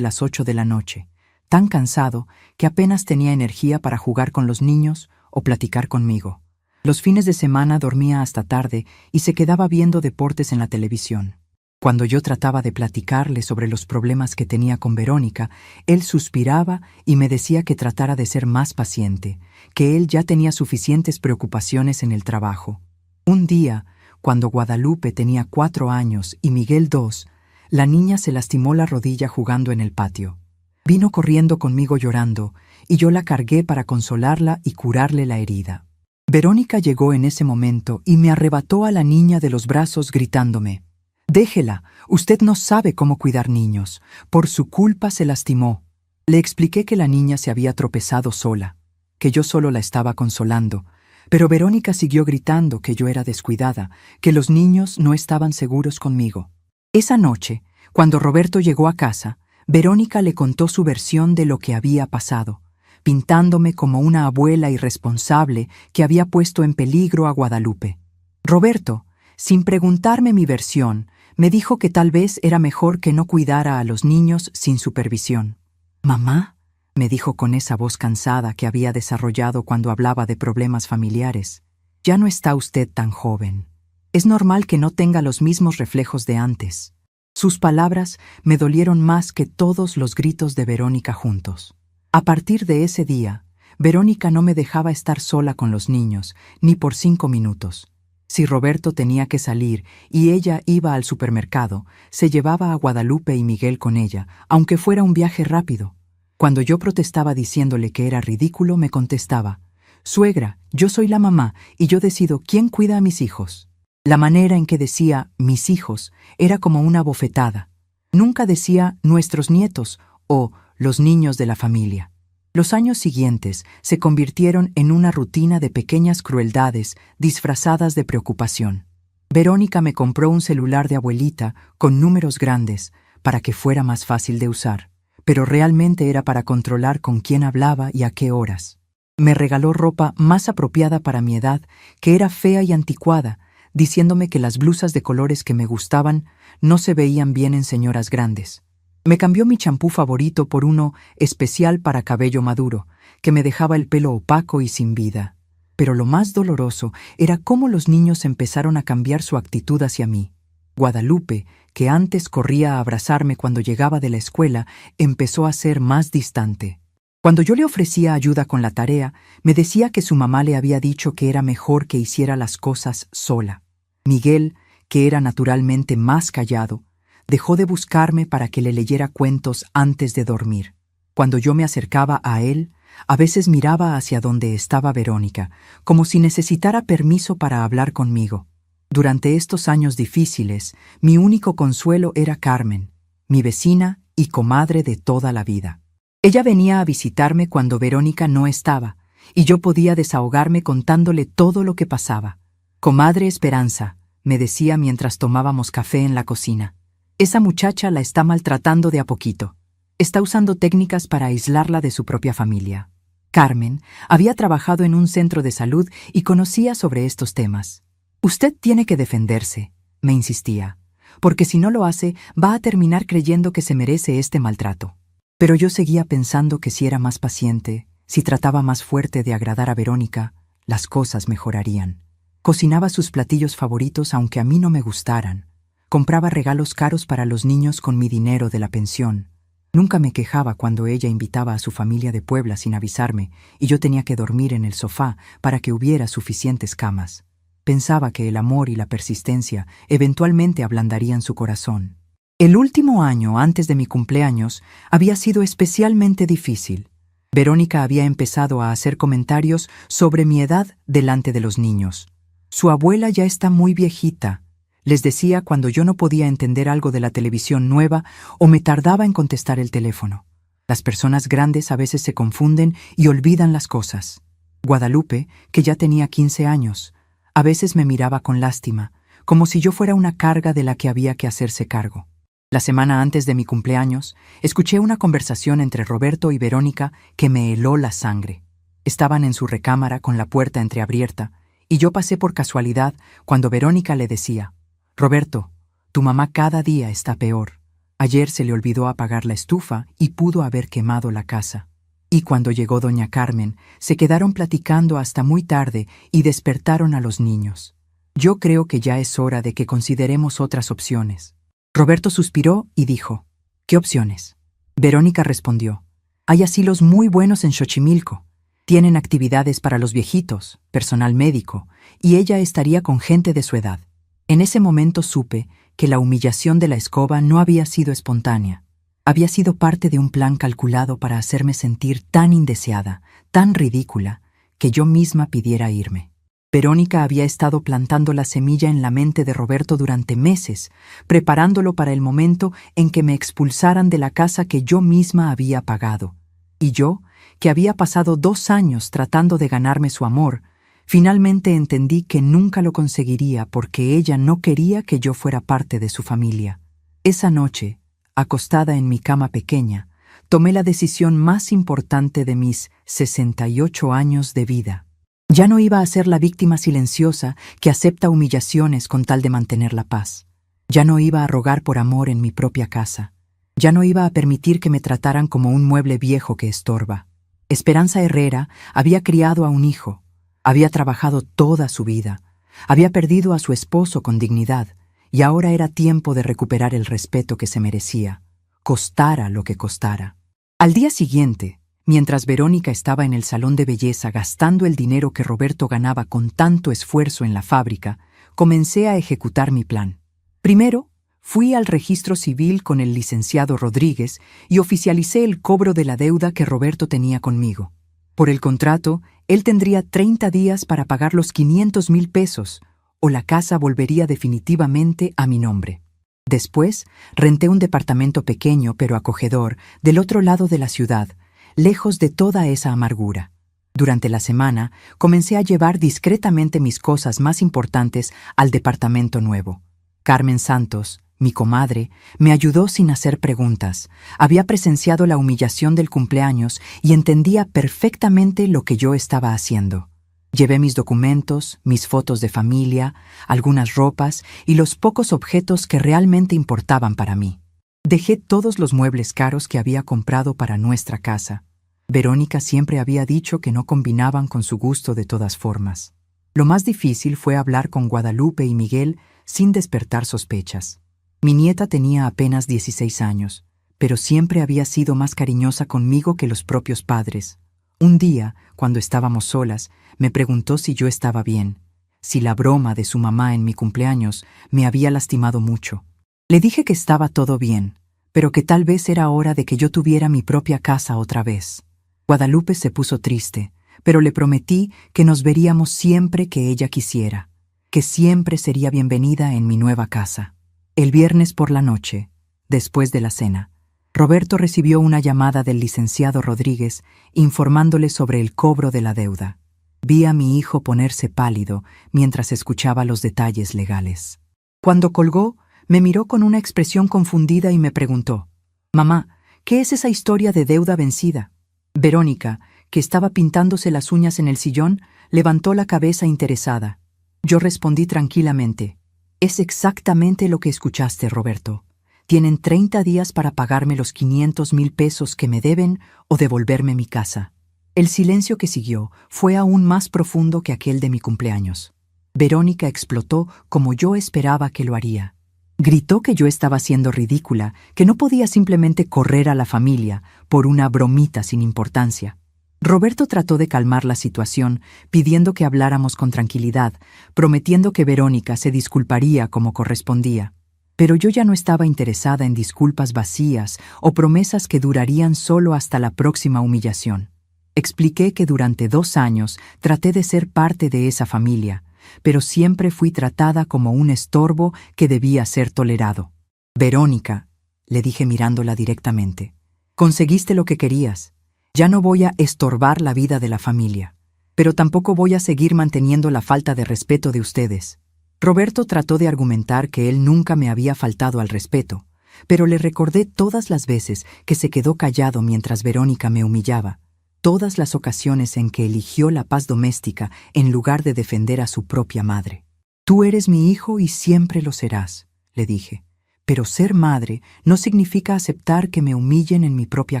las 8 de la noche, tan cansado que apenas tenía energía para jugar con los niños o platicar conmigo. Los fines de semana dormía hasta tarde y se quedaba viendo deportes en la televisión. Cuando yo trataba de platicarle sobre los problemas que tenía con Verónica, él suspiraba y me decía que tratara de ser más paciente, que él ya tenía suficientes preocupaciones en el trabajo. Un día, cuando Guadalupe tenía 4 años y Miguel 2, la niña se lastimó la rodilla jugando en el patio. Vino corriendo conmigo llorando, y yo la cargué para consolarla y curarle la herida. Verónica llegó en ese momento y me arrebató a la niña de los brazos gritándome: «Déjela, usted no sabe cómo cuidar niños. Por su culpa se lastimó». Le expliqué que la niña se había tropezado sola, que yo solo la estaba consolando, pero Verónica siguió gritando que yo era descuidada, que los niños no estaban seguros conmigo. Esa noche, cuando Roberto llegó a casa, Verónica le contó su versión de lo que había pasado, pintándome como una abuela irresponsable que había puesto en peligro a Guadalupe. Roberto, sin preguntarme mi versión, me dijo que tal vez era mejor que no cuidara a los niños sin supervisión. «Mamá», me dijo con esa voz cansada que había desarrollado cuando hablaba de problemas familiares, «ya no está usted tan joven. Es normal que no tenga los mismos reflejos de antes». Sus palabras me dolieron más que todos los gritos de Verónica juntos. A partir de ese día, Verónica no me dejaba estar sola con los niños, ni por 5 minutos. Si Roberto tenía que salir y ella iba al supermercado, se llevaba a Guadalupe y Miguel con ella, aunque fuera un viaje rápido. Cuando yo protestaba diciéndole que era ridículo, me contestaba: «Suegra, yo soy la mamá y yo decido quién cuida a mis hijos». La manera en que decía «mis hijos» era como una bofetada. Nunca decía «nuestros nietos» o «los niños de la familia». Los años siguientes se convirtieron en una rutina de pequeñas crueldades disfrazadas de preocupación. Verónica me compró un celular de abuelita con números grandes para que fuera más fácil de usar, pero realmente era para controlar con quién hablaba y a qué horas. Me regaló ropa más apropiada para mi edad, que era fea y anticuada, diciéndome que las blusas de colores que me gustaban no se veían bien en señoras grandes. Me cambió mi champú favorito por uno especial para cabello maduro, que me dejaba el pelo opaco y sin vida. Pero lo más doloroso era cómo los niños empezaron a cambiar su actitud hacia mí. Guadalupe, que antes corría a abrazarme cuando llegaba de la escuela, empezó a ser más distante. Cuando yo le ofrecía ayuda con la tarea, me decía que su mamá le había dicho que era mejor que hiciera las cosas sola. Miguel, que era naturalmente más callado, dejó de buscarme para que le leyera cuentos antes de dormir. Cuando yo me acercaba a él, a veces miraba hacia donde estaba Verónica, como si necesitara permiso para hablar conmigo. Durante estos años difíciles, mi único consuelo era Carmen, mi vecina y comadre de toda la vida. Ella venía a visitarme cuando Verónica no estaba, y yo podía desahogarme contándole todo lo que pasaba. «Comadre Esperanza», me decía mientras tomábamos café en la cocina, «esa muchacha la está maltratando de a poquito. Está usando técnicas para aislarla de su propia familia». Carmen había trabajado en un centro de salud y conocía sobre estos temas. «Usted tiene que defenderse», me insistía, «porque si no lo hace, va a terminar creyendo que se merece este maltrato». Pero yo seguía pensando que si era más paciente, si trataba más fuerte de agradar a Verónica, las cosas mejorarían. Cocinaba sus platillos favoritos aunque a mí no me gustaran. Compraba regalos caros para los niños con mi dinero de la pensión. Nunca me quejaba cuando ella invitaba a su familia de Puebla sin avisarme y yo tenía que dormir en el sofá para que hubiera suficientes camas. Pensaba que el amor y la persistencia eventualmente ablandarían su corazón. El último año antes de mi cumpleaños había sido especialmente difícil. Verónica había empezado a hacer comentarios sobre mi edad delante de los niños. Su abuela ya está muy viejita, les decía cuando yo no podía entender algo de la televisión nueva o me tardaba en contestar el teléfono. Las personas grandes a veces se confunden y olvidan las cosas. Guadalupe, que ya tenía 15 años, a veces me miraba con lástima, como si yo fuera una carga de la que había que hacerse cargo. La semana antes de mi cumpleaños, escuché una conversación entre Roberto y Verónica que me heló la sangre. Estaban en su recámara con la puerta entreabierta, y yo pasé por casualidad cuando Verónica le decía: «Roberto, tu mamá cada día está peor. Ayer se le olvidó apagar la estufa y pudo haber quemado la casa». Y cuando llegó doña Carmen, se quedaron platicando hasta muy tarde y despertaron a los niños. Yo creo que ya es hora de que consideremos otras opciones. Roberto suspiró y dijo: «¿Qué opciones?». Verónica respondió: «Hay asilos muy buenos en Xochimilco. Tienen actividades para los viejitos, personal médico, y ella estaría con gente de su edad». En ese momento supe que la humillación de la escoba no había sido espontánea. Había sido parte de un plan calculado para hacerme sentir tan indeseada, tan ridícula, que yo misma pidiera irme. Verónica había estado plantando la semilla en la mente de Roberto durante meses, preparándolo para el momento en que me expulsaran de la casa que yo misma había pagado. Y yo, que había pasado 2 años tratando de ganarme su amor, finalmente entendí que nunca lo conseguiría porque ella no quería que yo fuera parte de su familia. Esa noche, acostada en mi cama pequeña, tomé la decisión más importante de mis 68 años de vida. Ya no iba a ser la víctima silenciosa que acepta humillaciones con tal de mantener la paz. Ya no iba a rogar por amor en mi propia casa. Ya no iba a permitir que me trataran como un mueble viejo que estorba. Esperanza Herrera había criado a un hijo. Había trabajado toda su vida. Había perdido a su esposo con dignidad, y ahora era tiempo de recuperar el respeto que se merecía, costara lo que costara. Al día siguiente, mientras Verónica estaba en el salón de belleza gastando el dinero que Roberto ganaba con tanto esfuerzo en la fábrica, comencé a ejecutar mi plan. Primero, fui al registro civil con el licenciado Rodríguez y oficialicé el cobro de la deuda que Roberto tenía conmigo. Por el contrato, él tendría 30 días para pagar los 500,000 pesos, o la casa volvería definitivamente a mi nombre. Después, renté un departamento pequeño pero acogedor del otro lado de la ciudad, lejos de toda esa amargura. Durante la semana, comencé a llevar discretamente mis cosas más importantes al departamento nuevo. Carmen Santos, mi comadre, me ayudó sin hacer preguntas. Había presenciado la humillación del cumpleaños y entendía perfectamente lo que yo estaba haciendo. Llevé mis documentos, mis fotos de familia, algunas ropas y los pocos objetos que realmente importaban para mí. Dejé todos los muebles caros que había comprado para nuestra casa. Verónica siempre había dicho que no combinaban con su gusto de todas formas. Lo más difícil fue hablar con Guadalupe y Miguel sin despertar sospechas. Mi nieta tenía apenas 16 años, pero siempre había sido más cariñosa conmigo que los propios padres. Un día, cuando estábamos solas, me preguntó si yo estaba bien, si la broma de su mamá en mi cumpleaños me había lastimado mucho. Le dije que estaba todo bien, pero que tal vez era hora de que yo tuviera mi propia casa otra vez. Guadalupe se puso triste, pero le prometí que nos veríamos siempre que ella quisiera, que siempre sería bienvenida en mi nueva casa. El viernes por la noche, después de la cena, Roberto recibió una llamada del licenciado Rodríguez informándole sobre el cobro de la deuda. Vi a mi hijo ponerse pálido mientras escuchaba los detalles legales. Cuando colgó, me miró con una expresión confundida y me preguntó: «Mamá, ¿qué es esa historia de deuda vencida?». Verónica, que estaba pintándose las uñas en el sillón, levantó la cabeza interesada. Yo respondí tranquilamente: «Es exactamente lo que escuchaste, Roberto. Tienen 30 días para pagarme los 500,000 pesos que me deben o devolverme mi casa». El silencio que siguió fue aún más profundo que aquel de mi cumpleaños. Verónica explotó como yo esperaba que lo haría. Gritó que yo estaba siendo ridícula, que no podía simplemente correr a la familia por una bromita sin importancia. Roberto trató de calmar la situación, pidiendo que habláramos con tranquilidad, prometiendo que Verónica se disculparía como correspondía. Pero yo ya no estaba interesada en disculpas vacías o promesas que durarían solo hasta la próxima humillación. Expliqué que durante 2 años traté de ser parte de esa familia, pero siempre fui tratada como un estorbo que debía ser tolerado. Verónica, le dije mirándola directamente, conseguiste lo que querías. Ya no voy a estorbar la vida de la familia, pero tampoco voy a seguir manteniendo la falta de respeto de ustedes. Roberto trató de argumentar que él nunca me había faltado al respeto, pero le recordé todas las veces que se quedó callado mientras Verónica me humillaba, todas las ocasiones en que eligió la paz doméstica en lugar de defender a su propia madre. Tú eres mi hijo y siempre lo serás, le dije, pero ser madre no significa aceptar que me humillen en mi propia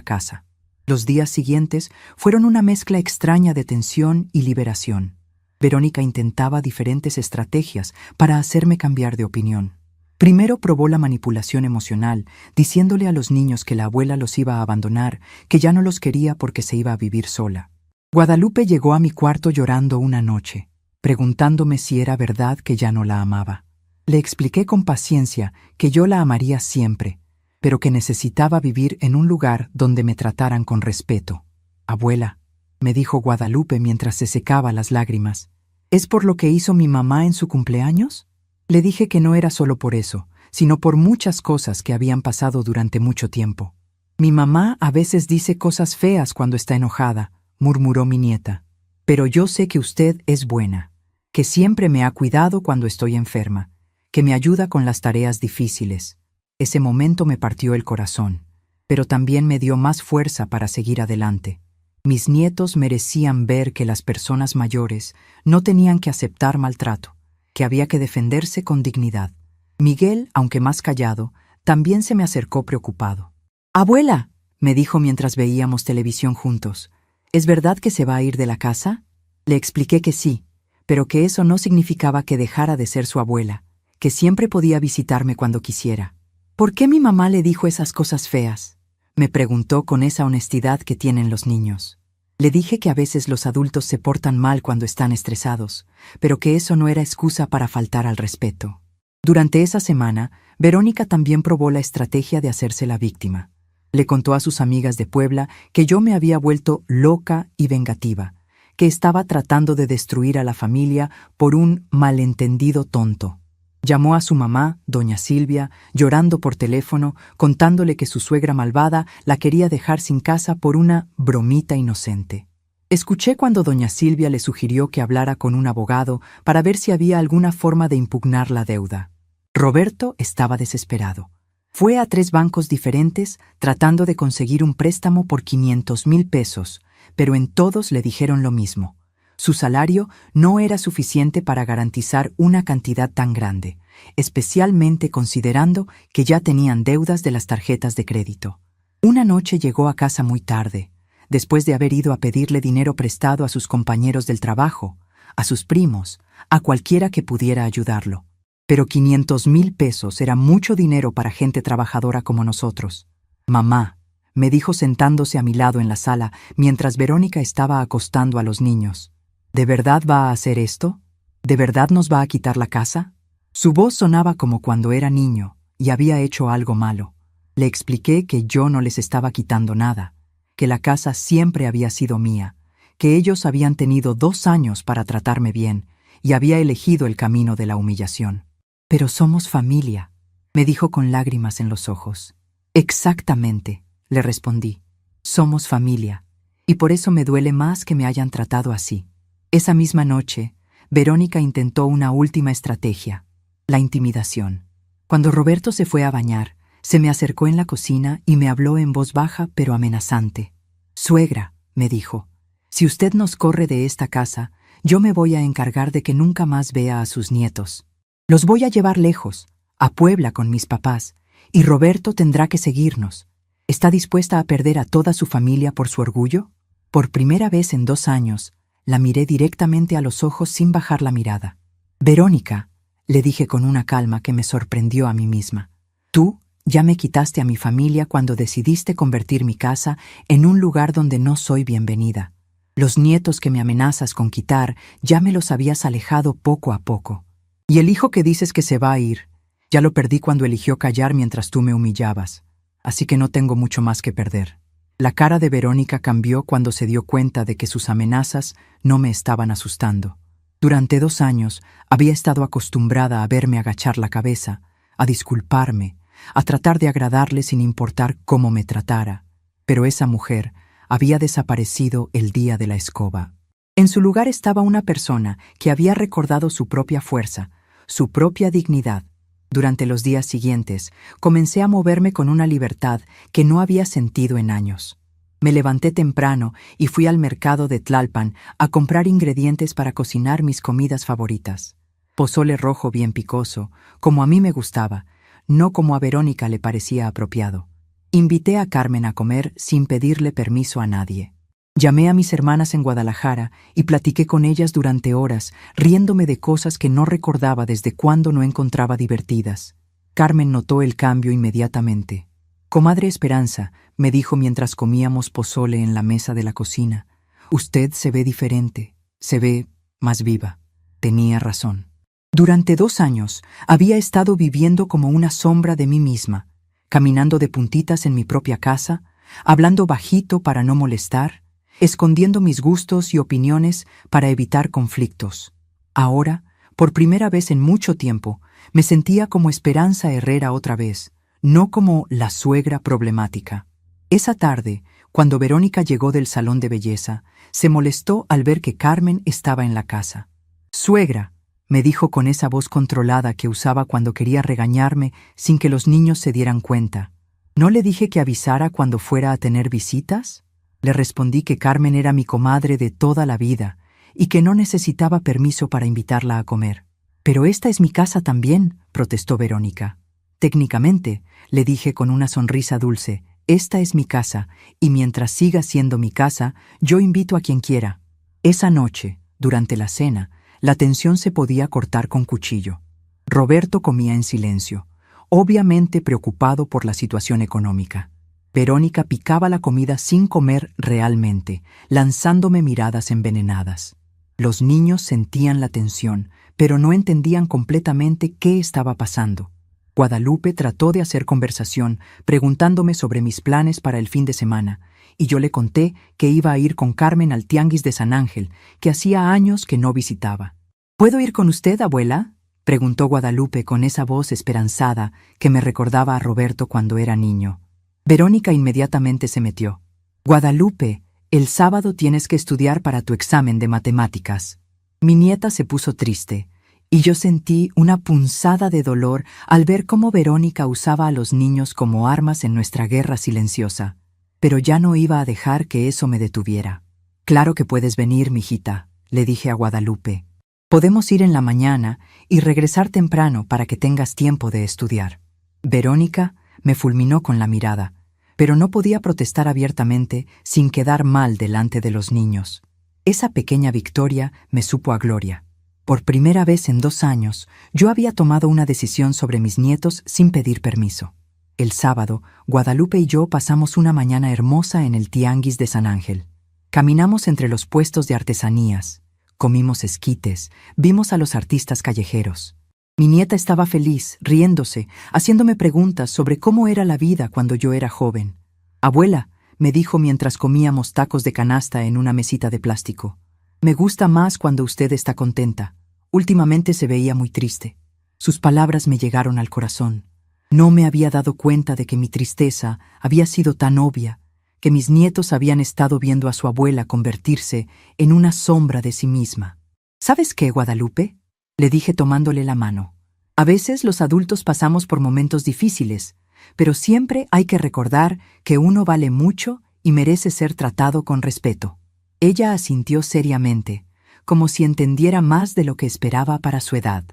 casa. Los días siguientes fueron una mezcla extraña de tensión y liberación. Verónica intentaba diferentes estrategias para hacerme cambiar de opinión. Primero probó la manipulación emocional, diciéndole a los niños que la abuela los iba a abandonar, que ya no los quería porque se iba a vivir sola. Guadalupe llegó a mi cuarto llorando una noche, preguntándome si era verdad que ya no la amaba. Le expliqué con paciencia que yo la amaría siempre, pero que necesitaba vivir en un lugar donde me trataran con respeto. Abuela, me dijo Guadalupe mientras se secaba las lágrimas, ¿es por lo que hizo mi mamá en su cumpleaños? Le dije que no era solo por eso, sino por muchas cosas que habían pasado durante mucho tiempo. Mi mamá a veces dice cosas feas cuando está enojada, murmuró mi nieta. Pero yo sé que usted es buena, que siempre me ha cuidado cuando estoy enferma, que me ayuda con las tareas difíciles. Ese momento me partió el corazón, pero también me dio más fuerza para seguir adelante. Mis nietos merecían ver que las personas mayores no tenían que aceptar maltrato, que había que defenderse con dignidad. Miguel, aunque más callado, también se me acercó preocupado. «Abuela», me dijo mientras veíamos televisión juntos, ¿es verdad que se va a ir de la casa? Le expliqué que sí, pero que eso no significaba que dejara de ser su abuela, que siempre podía visitarme cuando quisiera. «¿Por qué mi mamá le dijo esas cosas feas?», me preguntó con esa honestidad que tienen los niños. Le dije que a veces los adultos se portan mal cuando están estresados, pero que eso no era excusa para faltar al respeto. Durante esa semana, Verónica también probó la estrategia de hacerse la víctima. Le contó a sus amigas de Puebla que yo me había vuelto loca y vengativa, que estaba tratando de destruir a la familia por un malentendido tonto. Llamó a su mamá, doña Silvia, llorando por teléfono, contándole que su suegra malvada la quería dejar sin casa por una bromita inocente. Escuché cuando doña Silvia le sugirió que hablara con un abogado para ver si había alguna forma de impugnar la deuda. Roberto estaba desesperado. Fue a 3 bancos diferentes tratando de conseguir un préstamo por 500,000 pesos, pero en todos le dijeron lo mismo. Su salario no era suficiente para garantizar una cantidad tan grande, especialmente considerando que ya tenían deudas de las tarjetas de crédito. Una noche llegó a casa muy tarde, después de haber ido a pedirle dinero prestado a sus compañeros del trabajo, a sus primos, a cualquiera que pudiera ayudarlo. Pero 500,000 pesos era mucho dinero para gente trabajadora como nosotros. «Mamá», me dijo sentándose a mi lado en la sala mientras Verónica estaba acostando a los niños, ¿de verdad va a hacer esto? ¿De verdad nos va a quitar la casa? Su voz sonaba como cuando era niño y había hecho algo malo. Le expliqué que yo no les estaba quitando nada, que la casa siempre había sido mía, que ellos habían tenido 2 años para tratarme bien y había elegido el camino de la humillación. «Pero somos familia», me dijo con lágrimas en los ojos. «Exactamente», le respondí. «Somos familia, y por eso me duele más que me hayan tratado así». Esa misma noche, Verónica intentó una última estrategia, la intimidación. Cuando Roberto se fue a bañar, se me acercó en la cocina y me habló en voz baja pero amenazante. «Suegra», me dijo, «si usted nos corre de esta casa, yo me voy a encargar de que nunca más vea a sus nietos. Los voy a llevar lejos, a Puebla con mis papás, y Roberto tendrá que seguirnos. ¿Está dispuesta a perder a toda su familia por su orgullo?» Por primera vez en 2 años, la miré directamente a los ojos sin bajar la mirada. «Verónica», le dije con una calma que me sorprendió a mí misma, «tú ya me quitaste a mi familia cuando decidiste convertir mi casa en un lugar donde no soy bienvenida. Los nietos que me amenazas con quitar ya me los habías alejado poco a poco. Y el hijo que dices que se va a ir, Ya lo perdí cuando eligió callar mientras tú me humillabas, así que no tengo mucho más que perder. La cara de Verónica cambió cuando se dio cuenta de que sus amenazas no me estaban asustando. Durante 2 años había estado acostumbrada a verme agachar la cabeza, a disculparme, a tratar de agradarle sin importar cómo me tratara. Pero esa mujer había desaparecido el día de la escoba. En su lugar estaba una persona que había recordado su propia fuerza, su propia dignidad. Durante los días siguientes, comencé a moverme con una libertad que no había sentido en años. Me levanté temprano y fui al mercado de Tlalpan a comprar ingredientes para cocinar mis comidas favoritas. Pozole rojo bien picoso, como a mí me gustaba, no como a Verónica le parecía apropiado. Invité a Carmen a comer sin pedirle permiso a nadie. Llamé a mis hermanas en Guadalajara y platiqué con ellas durante horas, riéndome de cosas que no recordaba desde cuando no encontraba divertidas. Carmen notó el cambio inmediatamente. «Comadre Esperanza», me dijo mientras comíamos pozole en la mesa de la cocina, «usted se ve diferente, se ve más viva». Tenía razón. Durante 2 años había estado viviendo como una sombra de mí misma, caminando de puntitas en mi propia casa, hablando bajito para no molestar, escondiendo mis gustos y opiniones para evitar conflictos. Ahora, por primera vez en mucho tiempo, me sentía como Esperanza Herrera otra vez, no como la suegra problemática. Esa tarde, cuando Verónica llegó del salón de belleza, se molestó al ver que Carmen estaba en la casa. «Suegra», me dijo con esa voz controlada que usaba cuando quería regañarme sin que los niños se dieran cuenta. «¿No le dije que avisara cuando fuera a tener visitas?» Le respondí que Carmen era mi comadre de toda la vida y que no necesitaba permiso para invitarla a comer. «Pero esta es mi casa también», protestó Verónica. «Técnicamente», le dije con una sonrisa dulce, «esta es mi casa y mientras siga siendo mi casa, yo invito a quien quiera». Esa noche, durante la cena, la tensión se podía cortar con cuchillo. Roberto comía en silencio, obviamente preocupado por la situación económica. Verónica picaba la comida sin comer realmente, lanzándome miradas envenenadas. Los niños sentían la tensión, pero no entendían completamente qué estaba pasando. Guadalupe trató de hacer conversación, preguntándome sobre mis planes para el fin de semana, y yo le conté que iba a ir con Carmen al Tianguis de San Ángel, que hacía años que no visitaba. «¿Puedo ir con usted, abuela?», preguntó Guadalupe con esa voz esperanzada que me recordaba a Roberto cuando era niño. Verónica inmediatamente se metió. «Guadalupe, el sábado tienes que estudiar para tu examen de matemáticas». Mi nieta se puso triste, y yo sentí una punzada de dolor al ver cómo Verónica usaba a los niños como armas en nuestra guerra silenciosa. Pero ya no iba a dejar que eso me detuviera. «Claro que puedes venir, mijita», le dije a Guadalupe. «Podemos ir en la mañana y regresar temprano para que tengas tiempo de estudiar». Verónica me fulminó con la mirada, pero no podía protestar abiertamente sin quedar mal delante de los niños. Esa pequeña victoria me supo a gloria. Por primera vez en 2 años, yo había tomado una decisión sobre mis nietos sin pedir permiso. El sábado, Guadalupe y yo pasamos una mañana hermosa en el Tianguis de San Ángel. Caminamos entre los puestos de artesanías, comimos esquites, vimos a los artistas callejeros. Mi nieta estaba feliz, riéndose, haciéndome preguntas sobre cómo era la vida cuando yo era joven. «Abuela», me dijo mientras comíamos tacos de canasta en una mesita de plástico, «me gusta más cuando usted está contenta. Últimamente se veía muy triste». Sus palabras me llegaron al corazón. No me había dado cuenta de que mi tristeza había sido tan obvia, que mis nietos habían estado viendo a su abuela convertirse en una sombra de sí misma. «¿Sabes qué, Guadalupe?», le dije tomándole la mano. «A veces los adultos pasamos por momentos difíciles, pero siempre hay que recordar que uno vale mucho y merece ser tratado con respeto». Ella asintió seriamente, como si entendiera más de lo que esperaba para su edad.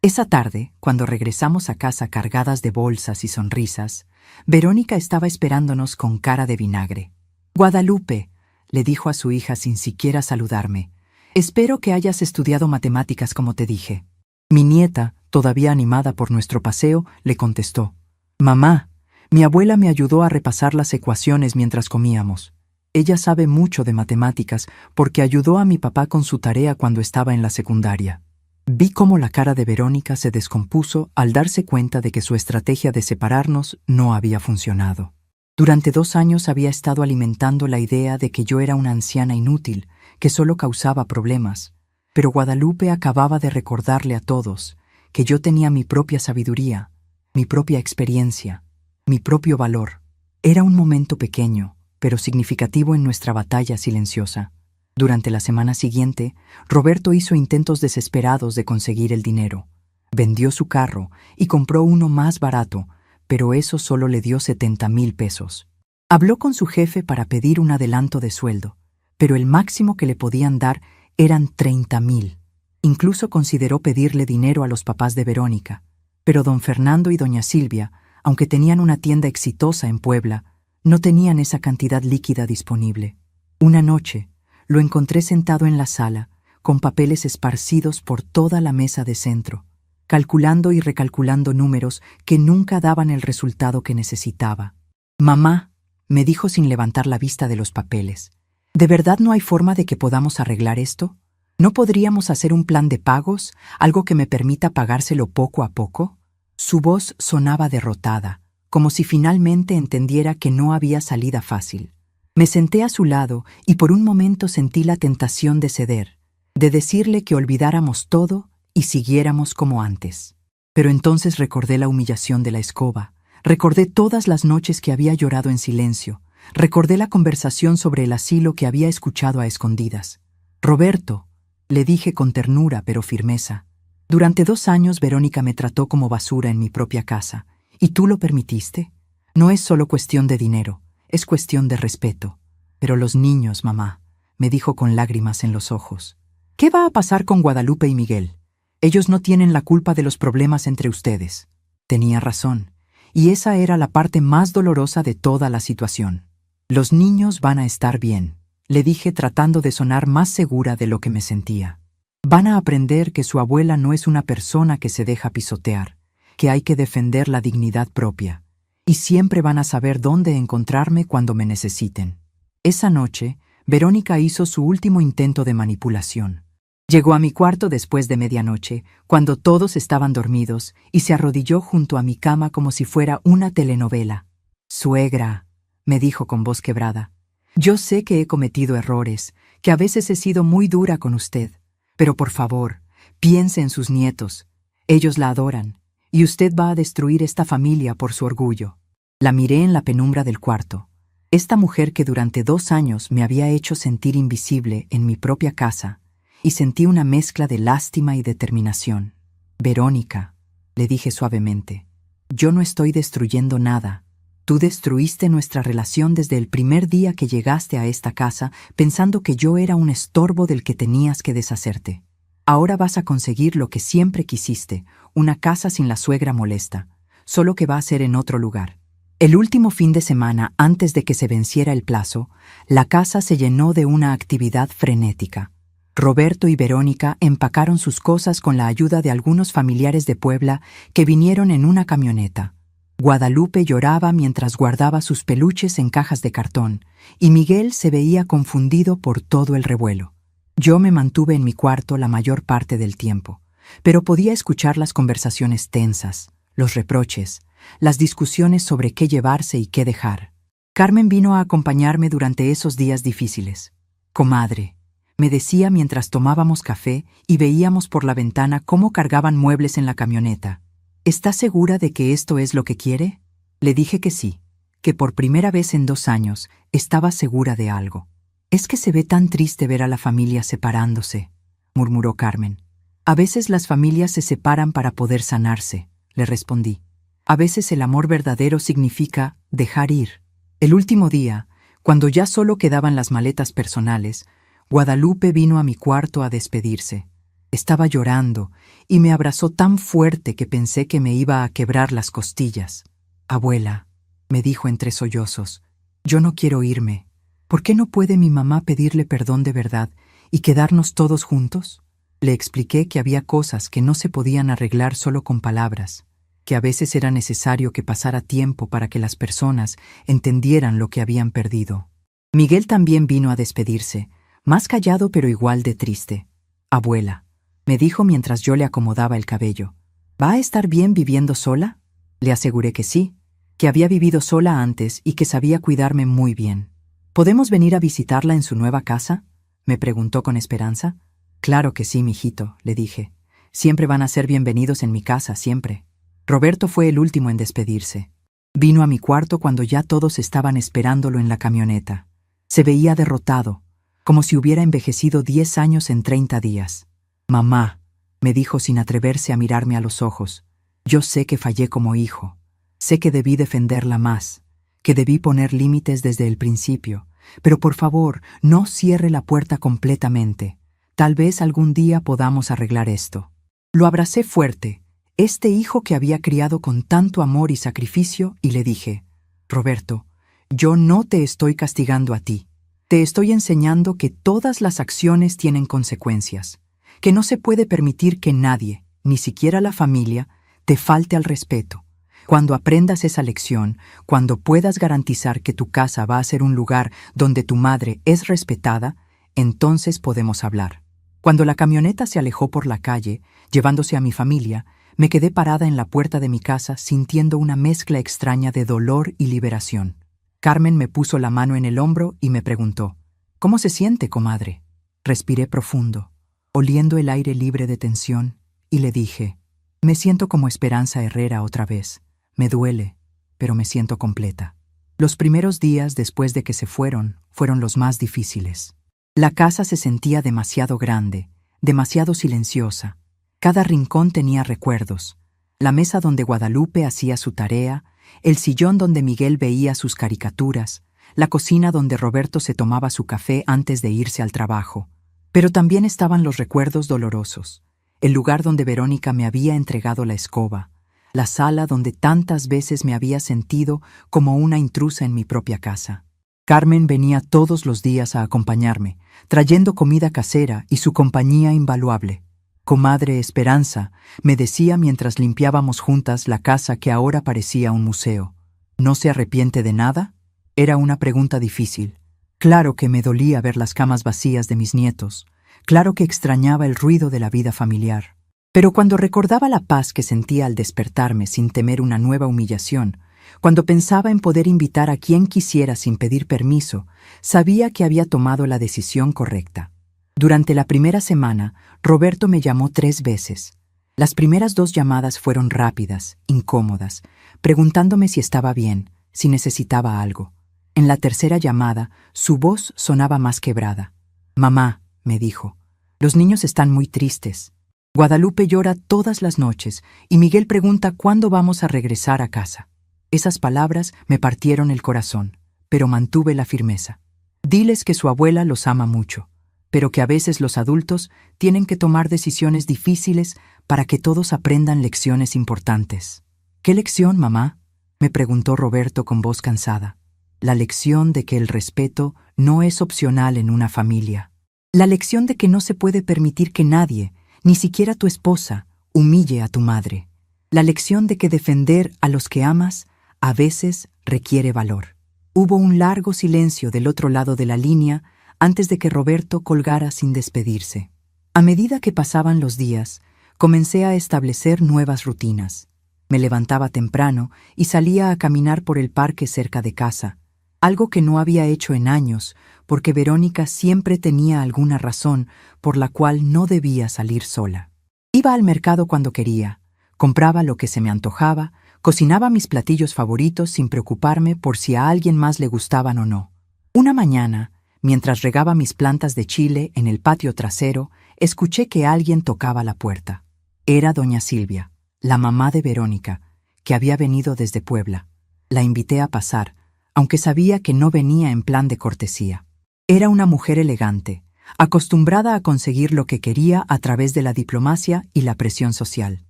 Esa tarde, cuando regresamos a casa cargadas de bolsas y sonrisas, Verónica estaba esperándonos con cara de vinagre. «Guadalupe», le dijo a su hija sin siquiera saludarme, «espero que hayas estudiado matemáticas como te dije». Mi nieta, todavía animada por nuestro paseo, le contestó, «Mamá, mi abuela me ayudó a repasar las ecuaciones mientras comíamos. Ella sabe mucho de matemáticas porque ayudó a mi papá con su tarea cuando estaba en la secundaria». Vi cómo la cara de Verónica se descompuso al darse cuenta de que su estrategia de separarnos no había funcionado. Durante 2 años había estado alimentando la idea de que yo era una anciana inútil, que solo causaba problemas, pero Guadalupe acababa de recordarle a todos que yo tenía mi propia sabiduría, mi propia experiencia, mi propio valor. Era un momento pequeño, pero significativo en nuestra batalla silenciosa. Durante la semana siguiente, Roberto hizo intentos desesperados de conseguir el dinero. Vendió su carro y compró uno más barato, pero eso solo le dio 70,000 pesos. Habló con su jefe para pedir un adelanto de sueldo, pero el máximo que le podían dar eran 30,000. Incluso consideró pedirle dinero a los papás de Verónica, pero don Fernando y doña Silvia, aunque tenían una tienda exitosa en Puebla, no tenían esa cantidad líquida disponible. Una noche, lo encontré sentado en la sala, con papeles esparcidos por toda la mesa de centro, calculando y recalculando números que nunca daban el resultado que necesitaba. «Mamá», me dijo sin levantar la vista de los papeles, ¿de verdad no hay forma de que podamos arreglar esto? ¿No podríamos hacer un plan de pagos, algo que me permita pagárselo poco a poco? Su voz sonaba derrotada, como si finalmente entendiera que no había salida fácil. Me senté a su lado y por un momento sentí la tentación de ceder, de decirle que olvidáramos todo y siguiéramos como antes. Pero entonces recordé la humillación de la escoba, recordé todas las noches que había llorado en silencio, recordé la conversación sobre el asilo que había escuchado a escondidas. «Roberto», le dije con ternura pero firmeza, «durante 2 años Verónica me trató como basura en mi propia casa, ¿y tú lo permitiste? No es solo cuestión de dinero. Es cuestión de respeto. Pero los niños, mamá», me dijo con lágrimas en los ojos. «¿Qué va a pasar con Guadalupe y Miguel? Ellos no tienen la culpa de los problemas entre ustedes». Tenía razón, y esa era la parte más dolorosa de toda la situación. «Los niños van a estar bien», le dije tratando de sonar más segura de lo que me sentía. «Van a aprender que su abuela no es una persona que se deja pisotear, que hay que defender la dignidad propia. Y siempre van a saber dónde encontrarme cuando me necesiten». Esa noche, Verónica hizo su último intento de manipulación. Llegó a mi cuarto después de medianoche, cuando todos estaban dormidos, y se arrodilló junto a mi cama como si fuera una telenovela. «Suegra», me dijo con voz quebrada, «yo sé que he cometido errores, que a veces he sido muy dura con usted, pero por favor, piense en sus nietos. Ellos la adoran. Y usted va a destruir esta familia por su orgullo». La miré en la penumbra del cuarto. Esta mujer que durante 2 años me había hecho sentir invisible en mi propia casa, y sentí una mezcla de lástima y determinación. «Verónica», le dije suavemente, «yo no estoy destruyendo nada. Tú destruiste nuestra relación desde el primer día que llegaste a esta casa pensando que yo era un estorbo del que tenías que deshacerte. Ahora vas a conseguir lo que siempre quisiste, una casa sin la suegra molesta, solo que va a ser en otro lugar». El último fin de semana, antes de que se venciera el plazo, la casa se llenó de una actividad frenética. Roberto y Verónica empacaron sus cosas con la ayuda de algunos familiares de Puebla que vinieron en una camioneta. Guadalupe lloraba mientras guardaba sus peluches en cajas de cartón, y Miguel se veía confundido por todo el revuelo. Yo me mantuve en mi cuarto la mayor parte del tiempo, pero podía escuchar las conversaciones tensas, los reproches, las discusiones sobre qué llevarse y qué dejar. Carmen vino a acompañarme durante esos días difíciles. «Comadre», me decía mientras tomábamos café y veíamos por la ventana cómo cargaban muebles en la camioneta, «¿está segura de que esto es lo que quiere?». Le dije que sí, que por primera vez en 2 años estaba segura de algo. «Es que se ve tan triste ver a la familia separándose», murmuró Carmen. «A veces las familias se separan para poder sanarse», le respondí. «A veces el amor verdadero significa dejar ir». El último día, cuando ya solo quedaban las maletas personales, Guadalupe vino a mi cuarto a despedirse. Estaba llorando y me abrazó tan fuerte que pensé que me iba a quebrar las costillas. «Abuela», me dijo entre sollozos, «yo no quiero irme. ¿Por qué no puede mi mamá pedirle perdón de verdad y quedarnos todos juntos?» Le expliqué que había cosas que no se podían arreglar solo con palabras, que a veces era necesario que pasara tiempo para que las personas entendieran lo que habían perdido. Miguel también vino a despedirse, más callado pero igual de triste. «Abuela», me dijo mientras yo le acomodaba el cabello. ¿Va a estar bien viviendo sola? Le aseguré que sí, que había vivido sola antes y que sabía cuidarme muy bien. ¿Podemos venir a visitarla en su nueva casa?, me preguntó con esperanza. Claro que sí, mijito, le dije. Siempre van a ser bienvenidos en mi casa, siempre. Roberto fue el último en despedirse. Vino a mi cuarto cuando ya todos estaban esperándolo en la camioneta. Se veía derrotado, como si hubiera envejecido 10 años en 30 días. Mamá, me dijo sin atreverse a mirarme a los ojos, yo sé que fallé como hijo. Sé que debí defenderla más, que debí poner límites desde el principio, pero por favor, no cierre la puerta completamente. Tal vez algún día podamos arreglar esto. Lo abracé fuerte, este hijo que había criado con tanto amor y sacrificio, y le dije, Roberto, yo no te estoy castigando a ti. Te estoy enseñando que todas las acciones tienen consecuencias, que no se puede permitir que nadie, ni siquiera la familia, te falte al respeto. Cuando aprendas esa lección, cuando puedas garantizar que tu casa va a ser un lugar donde tu madre es respetada, entonces podemos hablar. Cuando la camioneta se alejó por la calle, llevándose a mi familia, me quedé parada en la puerta de mi casa sintiendo una mezcla extraña de dolor y liberación. Carmen me puso la mano en el hombro y me preguntó, ¿cómo se siente, comadre? Respiré profundo, oliendo el aire libre de tensión, y le dije, me siento como Esperanza Herrera otra vez. Me duele, pero me siento completa. Los primeros días después de que se fueron los más difíciles. La casa se sentía demasiado grande, demasiado silenciosa. Cada rincón tenía recuerdos. La mesa donde Guadalupe hacía su tarea, el sillón donde Miguel veía sus caricaturas, la cocina donde Roberto se tomaba su café antes de irse al trabajo. Pero también estaban los recuerdos dolorosos, el lugar donde Verónica me había entregado la escoba, la sala donde tantas veces me había sentido como una intrusa en mi propia casa. Carmen venía todos los días a acompañarme, trayendo comida casera y su compañía invaluable. Comadre Esperanza, me decía mientras limpiábamos juntas la casa que ahora parecía un museo. ¿No se arrepiente de nada? Era una pregunta difícil. Claro que me dolía ver las camas vacías de mis nietos. Claro que extrañaba el ruido de la vida familiar. Pero cuando recordaba la paz que sentía al despertarme sin temer una nueva humillación, cuando pensaba en poder invitar a quien quisiera sin pedir permiso, sabía que había tomado la decisión correcta. Durante la primera semana, Roberto me llamó 3 veces. Las primeras 2 llamadas fueron rápidas, incómodas, preguntándome si estaba bien, si necesitaba algo. En la tercera llamada, su voz sonaba más quebrada. «Mamá», me dijo, «los niños están muy tristes. Guadalupe llora todas las noches y Miguel pregunta cuándo vamos a regresar a casa». Esas palabras me partieron el corazón, pero mantuve la firmeza. Diles que su abuela los ama mucho, pero que a veces los adultos tienen que tomar decisiones difíciles para que todos aprendan lecciones importantes. «¿Qué lección, mamá?», me preguntó Roberto con voz cansada. La lección de que el respeto no es opcional en una familia. La lección de que no se puede permitir que nadie, ni siquiera tu esposa, humille a tu madre. La lección de que defender a los que amas a veces requiere valor. Hubo un largo silencio del otro lado de la línea antes de que Roberto colgara sin despedirse. A medida que pasaban los días, comencé a establecer nuevas rutinas. Me levantaba temprano y salía a caminar por el parque cerca de casa, algo que no había hecho en años, porque Verónica siempre tenía alguna razón por la cual no debía salir sola. Iba al mercado cuando quería, compraba lo que se me antojaba, cocinaba mis platillos favoritos sin preocuparme por si a alguien más le gustaban o no. Una mañana, mientras regaba mis plantas de chile en el patio trasero, escuché que alguien tocaba la puerta. Era doña Silvia, la mamá de Verónica, que había venido desde Puebla. La invité a pasar, aunque sabía que no venía en plan de cortesía. Era una mujer elegante, acostumbrada a conseguir lo que quería a través de la diplomacia y la presión social.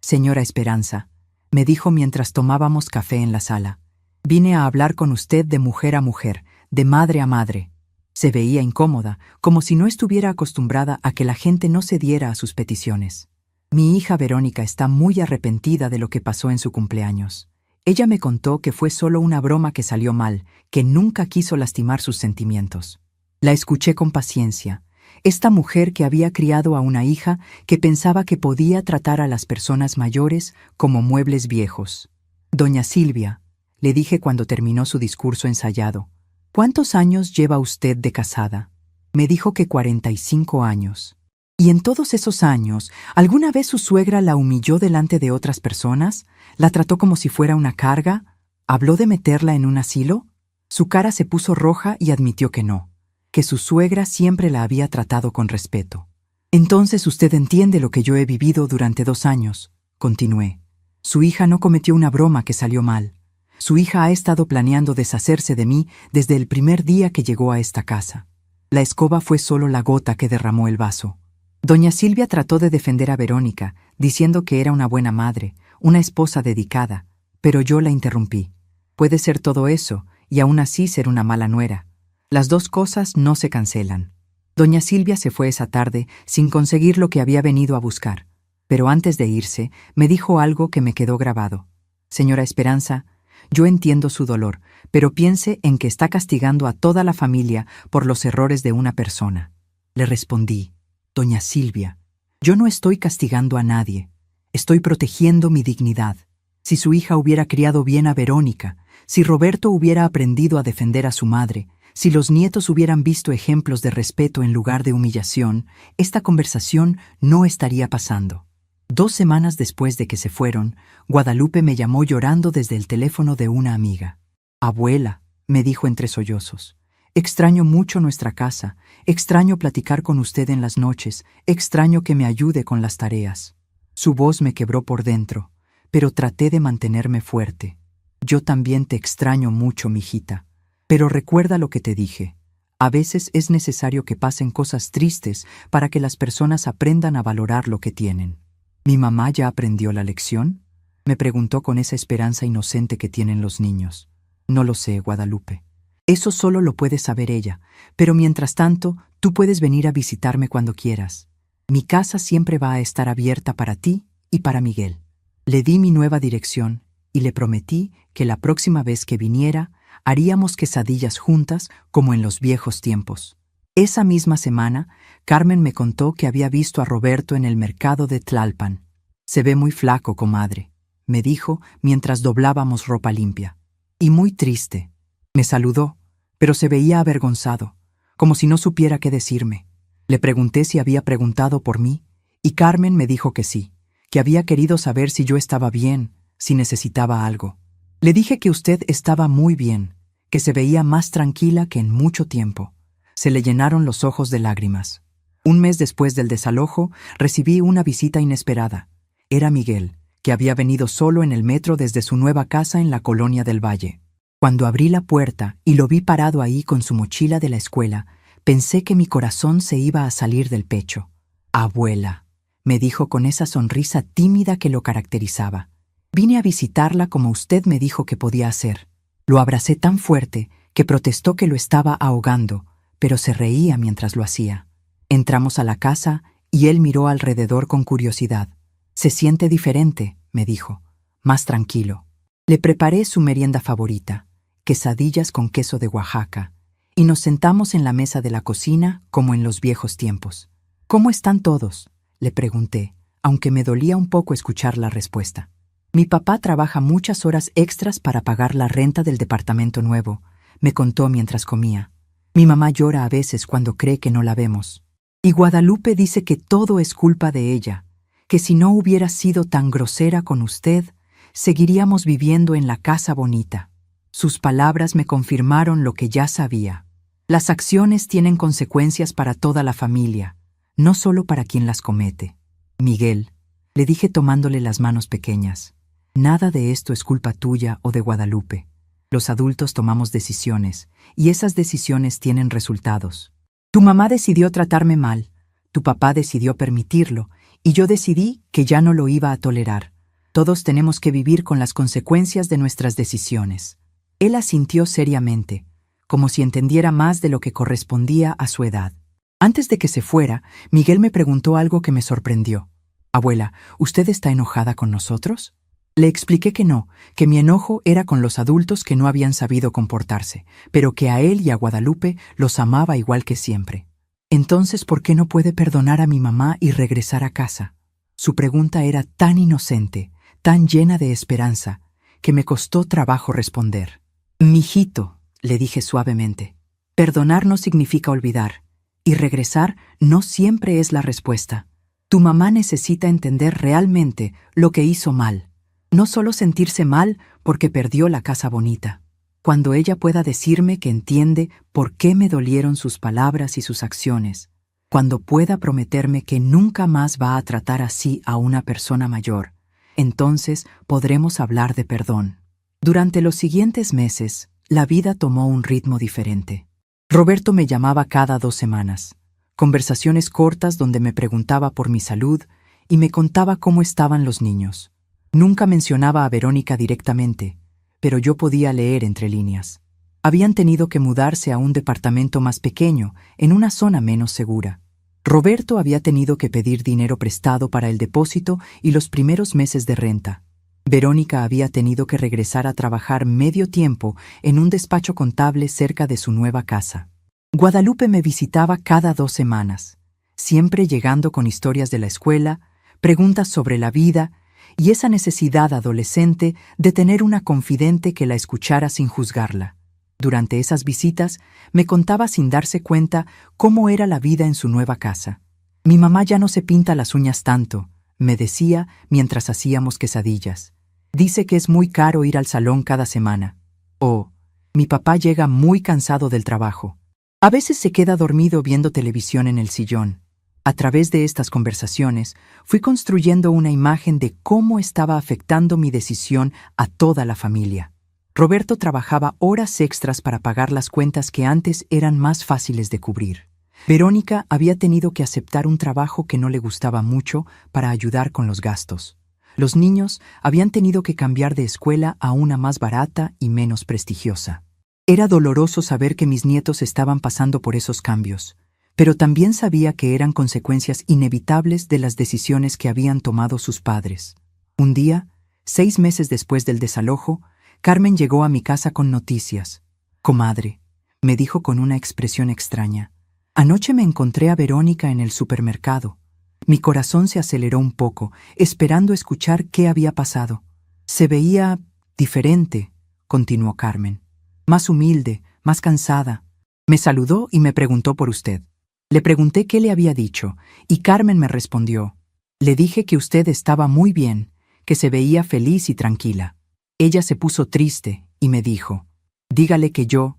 «Señora Esperanza», me dijo mientras tomábamos café en la sala, «vine a hablar con usted de mujer a mujer, de madre a madre». Se veía incómoda, como si no estuviera acostumbrada a que la gente no cediera a sus peticiones. «Mi hija Verónica está muy arrepentida de lo que pasó en su cumpleaños. Ella me contó que fue solo una broma que salió mal, que nunca quiso lastimar sus sentimientos». La escuché con paciencia, esta mujer que había criado a una hija que pensaba que podía tratar a las personas mayores como muebles viejos. Doña Silvia, le dije cuando terminó su discurso ensayado, ¿cuántos años lleva usted de casada? Me dijo que 45 años. ¿Y en todos esos años, alguna vez su suegra la humilló delante de otras personas? ¿La trató como si fuera una carga? ¿Habló de meterla en un asilo? Su cara se puso roja y admitió que no, que su suegra siempre la había tratado con respeto. Entonces usted entiende lo que yo he vivido durante 2 años, continué. Su hija no cometió una broma que salió mal. Su hija ha estado planeando deshacerse de mí desde el primer día que llegó a esta casa. La escoba fue solo la gota que derramó el vaso. Doña Silvia trató de defender a Verónica, diciendo que era una buena madre, una esposa dedicada, pero yo la interrumpí. Puede ser todo eso, y aún así ser una mala nuera. Las dos cosas no se cancelan. Doña Silvia se fue esa tarde sin conseguir lo que había venido a buscar, pero antes de irse me dijo algo que me quedó grabado. Señora Esperanza, yo entiendo su dolor, pero piense en que está castigando a toda la familia por los errores de una persona. Le respondí, Doña Silvia, yo no estoy castigando a nadie, estoy protegiendo mi dignidad. Si su hija hubiera criado bien a Verónica, si Roberto hubiera aprendido a defender a su madre, si los nietos hubieran visto ejemplos de respeto en lugar de humillación, esta conversación no estaría pasando. 2 semanas después de que se fueron, Guadalupe me llamó llorando desde el teléfono de una amiga. Abuela, me dijo entre sollozos, extraño mucho nuestra casa, extraño platicar con usted en las noches, extraño que me ayude con las tareas. Su voz me quebró por dentro, pero traté de mantenerme fuerte. Yo también te extraño mucho, mijita. Pero recuerda lo que te dije. A veces es necesario que pasen cosas tristes para que las personas aprendan a valorar lo que tienen. ¿Mi mamá ya aprendió la lección? Me preguntó con esa esperanza inocente que tienen los niños. No lo sé, Guadalupe. Eso solo lo puede saber ella, pero mientras tanto, tú puedes venir a visitarme cuando quieras. Mi casa siempre va a estar abierta para ti y para Miguel. Le di mi nueva dirección y le prometí que la próxima vez que viniera, haríamos quesadillas juntas como en los viejos tiempos. Esa misma semana, Carmen me contó que había visto a Roberto en el mercado de Tlalpan. Se ve muy flaco, comadre, me dijo mientras doblábamos ropa limpia. Y muy triste. Me saludó, pero se veía avergonzado, como si no supiera qué decirme. Le pregunté si había preguntado por mí, y Carmen me dijo que sí, que había querido saber si yo estaba bien, si necesitaba algo. Le dije que usted estaba muy bien, que se veía más tranquila que en mucho tiempo. Se le llenaron los ojos de lágrimas. 1 mes después del desalojo, recibí una visita inesperada. Era Miguel, que había venido solo en el metro desde su nueva casa en la Colonia del Valle. Cuando abrí la puerta y lo vi parado ahí con su mochila de la escuela, pensé que mi corazón se iba a salir del pecho. Abuela, me dijo con esa sonrisa tímida que lo caracterizaba. Vine a visitarla como usted me dijo que podía hacer. Lo abracé tan fuerte que protestó que lo estaba ahogando, pero se reía mientras lo hacía. Entramos a la casa y él miró alrededor con curiosidad. Se siente diferente, me dijo, más tranquilo. Le preparé su merienda favorita, quesadillas con queso de Oaxaca, y nos sentamos en la mesa de la cocina como en los viejos tiempos. ¿Cómo están todos?, le pregunté, aunque me dolía un poco escuchar la respuesta. Mi papá trabaja muchas horas extras para pagar la renta del departamento nuevo, me contó mientras comía. Mi mamá llora a veces cuando cree que no la vemos. Y Guadalupe dice que todo es culpa de ella, que si no hubiera sido tan grosera con usted, seguiríamos viviendo en la casa bonita. Sus palabras me confirmaron lo que ya sabía. Las acciones tienen consecuencias para toda la familia, no solo para quien las comete. Miguel, le dije tomándole las manos pequeñas, nada de esto es culpa tuya o de Guadalupe. Los adultos tomamos decisiones, y esas decisiones tienen resultados. Tu mamá decidió tratarme mal, tu papá decidió permitirlo, y yo decidí que ya no lo iba a tolerar. Todos tenemos que vivir con las consecuencias de nuestras decisiones. Él asintió seriamente, como si entendiera más de lo que correspondía a su edad. Antes de que se fuera, Miguel me preguntó algo que me sorprendió. Abuela, ¿usted está enojada con nosotros? Le expliqué que no, que mi enojo era con los adultos que no habían sabido comportarse, pero que a él y a Guadalupe los amaba igual que siempre. Entonces, ¿por qué no puede perdonar a mi mamá y regresar a casa? Su pregunta era tan inocente, tan llena de esperanza, que me costó trabajo responder. Mijito, le dije suavemente, perdonar no significa olvidar, y regresar no siempre es la respuesta. Tu mamá necesita entender realmente lo que hizo mal, no solo sentirse mal porque perdió la casa bonita. Cuando ella pueda decirme que entiende por qué me dolieron sus palabras y sus acciones, cuando pueda prometerme que nunca más va a tratar así a una persona mayor, entonces podremos hablar de perdón. Durante los siguientes meses, la vida tomó un ritmo diferente. Roberto me llamaba cada 2 semanas, conversaciones cortas donde me preguntaba por mi salud y me contaba cómo estaban los niños. Nunca mencionaba a Verónica directamente, pero yo podía leer entre líneas. Habían tenido que mudarse a un departamento más pequeño, en una zona menos segura. Roberto había tenido que pedir dinero prestado para el depósito y los primeros meses de renta. Verónica había tenido que regresar a trabajar medio tiempo en un despacho contable cerca de su nueva casa. Guadalupe me visitaba cada 2 semanas, siempre llegando con historias de la escuela, preguntas sobre la vida y esa necesidad adolescente de tener una confidente que la escuchara sin juzgarla. Durante esas visitas, me contaba sin darse cuenta cómo era la vida en su nueva casa. Mi mamá ya no se pinta las uñas tanto, me decía mientras hacíamos quesadillas. Dice que es muy caro ir al salón cada semana. O, mi papá llega muy cansado del trabajo. A veces se queda dormido viendo televisión en el sillón. A través de estas conversaciones, fui construyendo una imagen de cómo estaba afectando mi decisión a toda la familia. Roberto trabajaba horas extras para pagar las cuentas que antes eran más fáciles de cubrir. Verónica había tenido que aceptar un trabajo que no le gustaba mucho para ayudar con los gastos. Los niños habían tenido que cambiar de escuela a una más barata y menos prestigiosa. Era doloroso saber que mis nietos estaban pasando por esos cambios, pero también sabía que eran consecuencias inevitables de las decisiones que habían tomado sus padres. Un día, 6 meses después del desalojo, Carmen llegó a mi casa con noticias. «Comadre», me dijo con una expresión extraña, «anoche me encontré a Verónica en el supermercado». Mi corazón se aceleró un poco, esperando escuchar qué había pasado. «Se veía diferente», continuó Carmen. «Más humilde, más cansada. Me saludó y me preguntó por usted. Le pregunté qué le había dicho, y Carmen me respondió. Le dije que usted estaba muy bien, que se veía feliz y tranquila. Ella se puso triste y me dijo, dígale que yo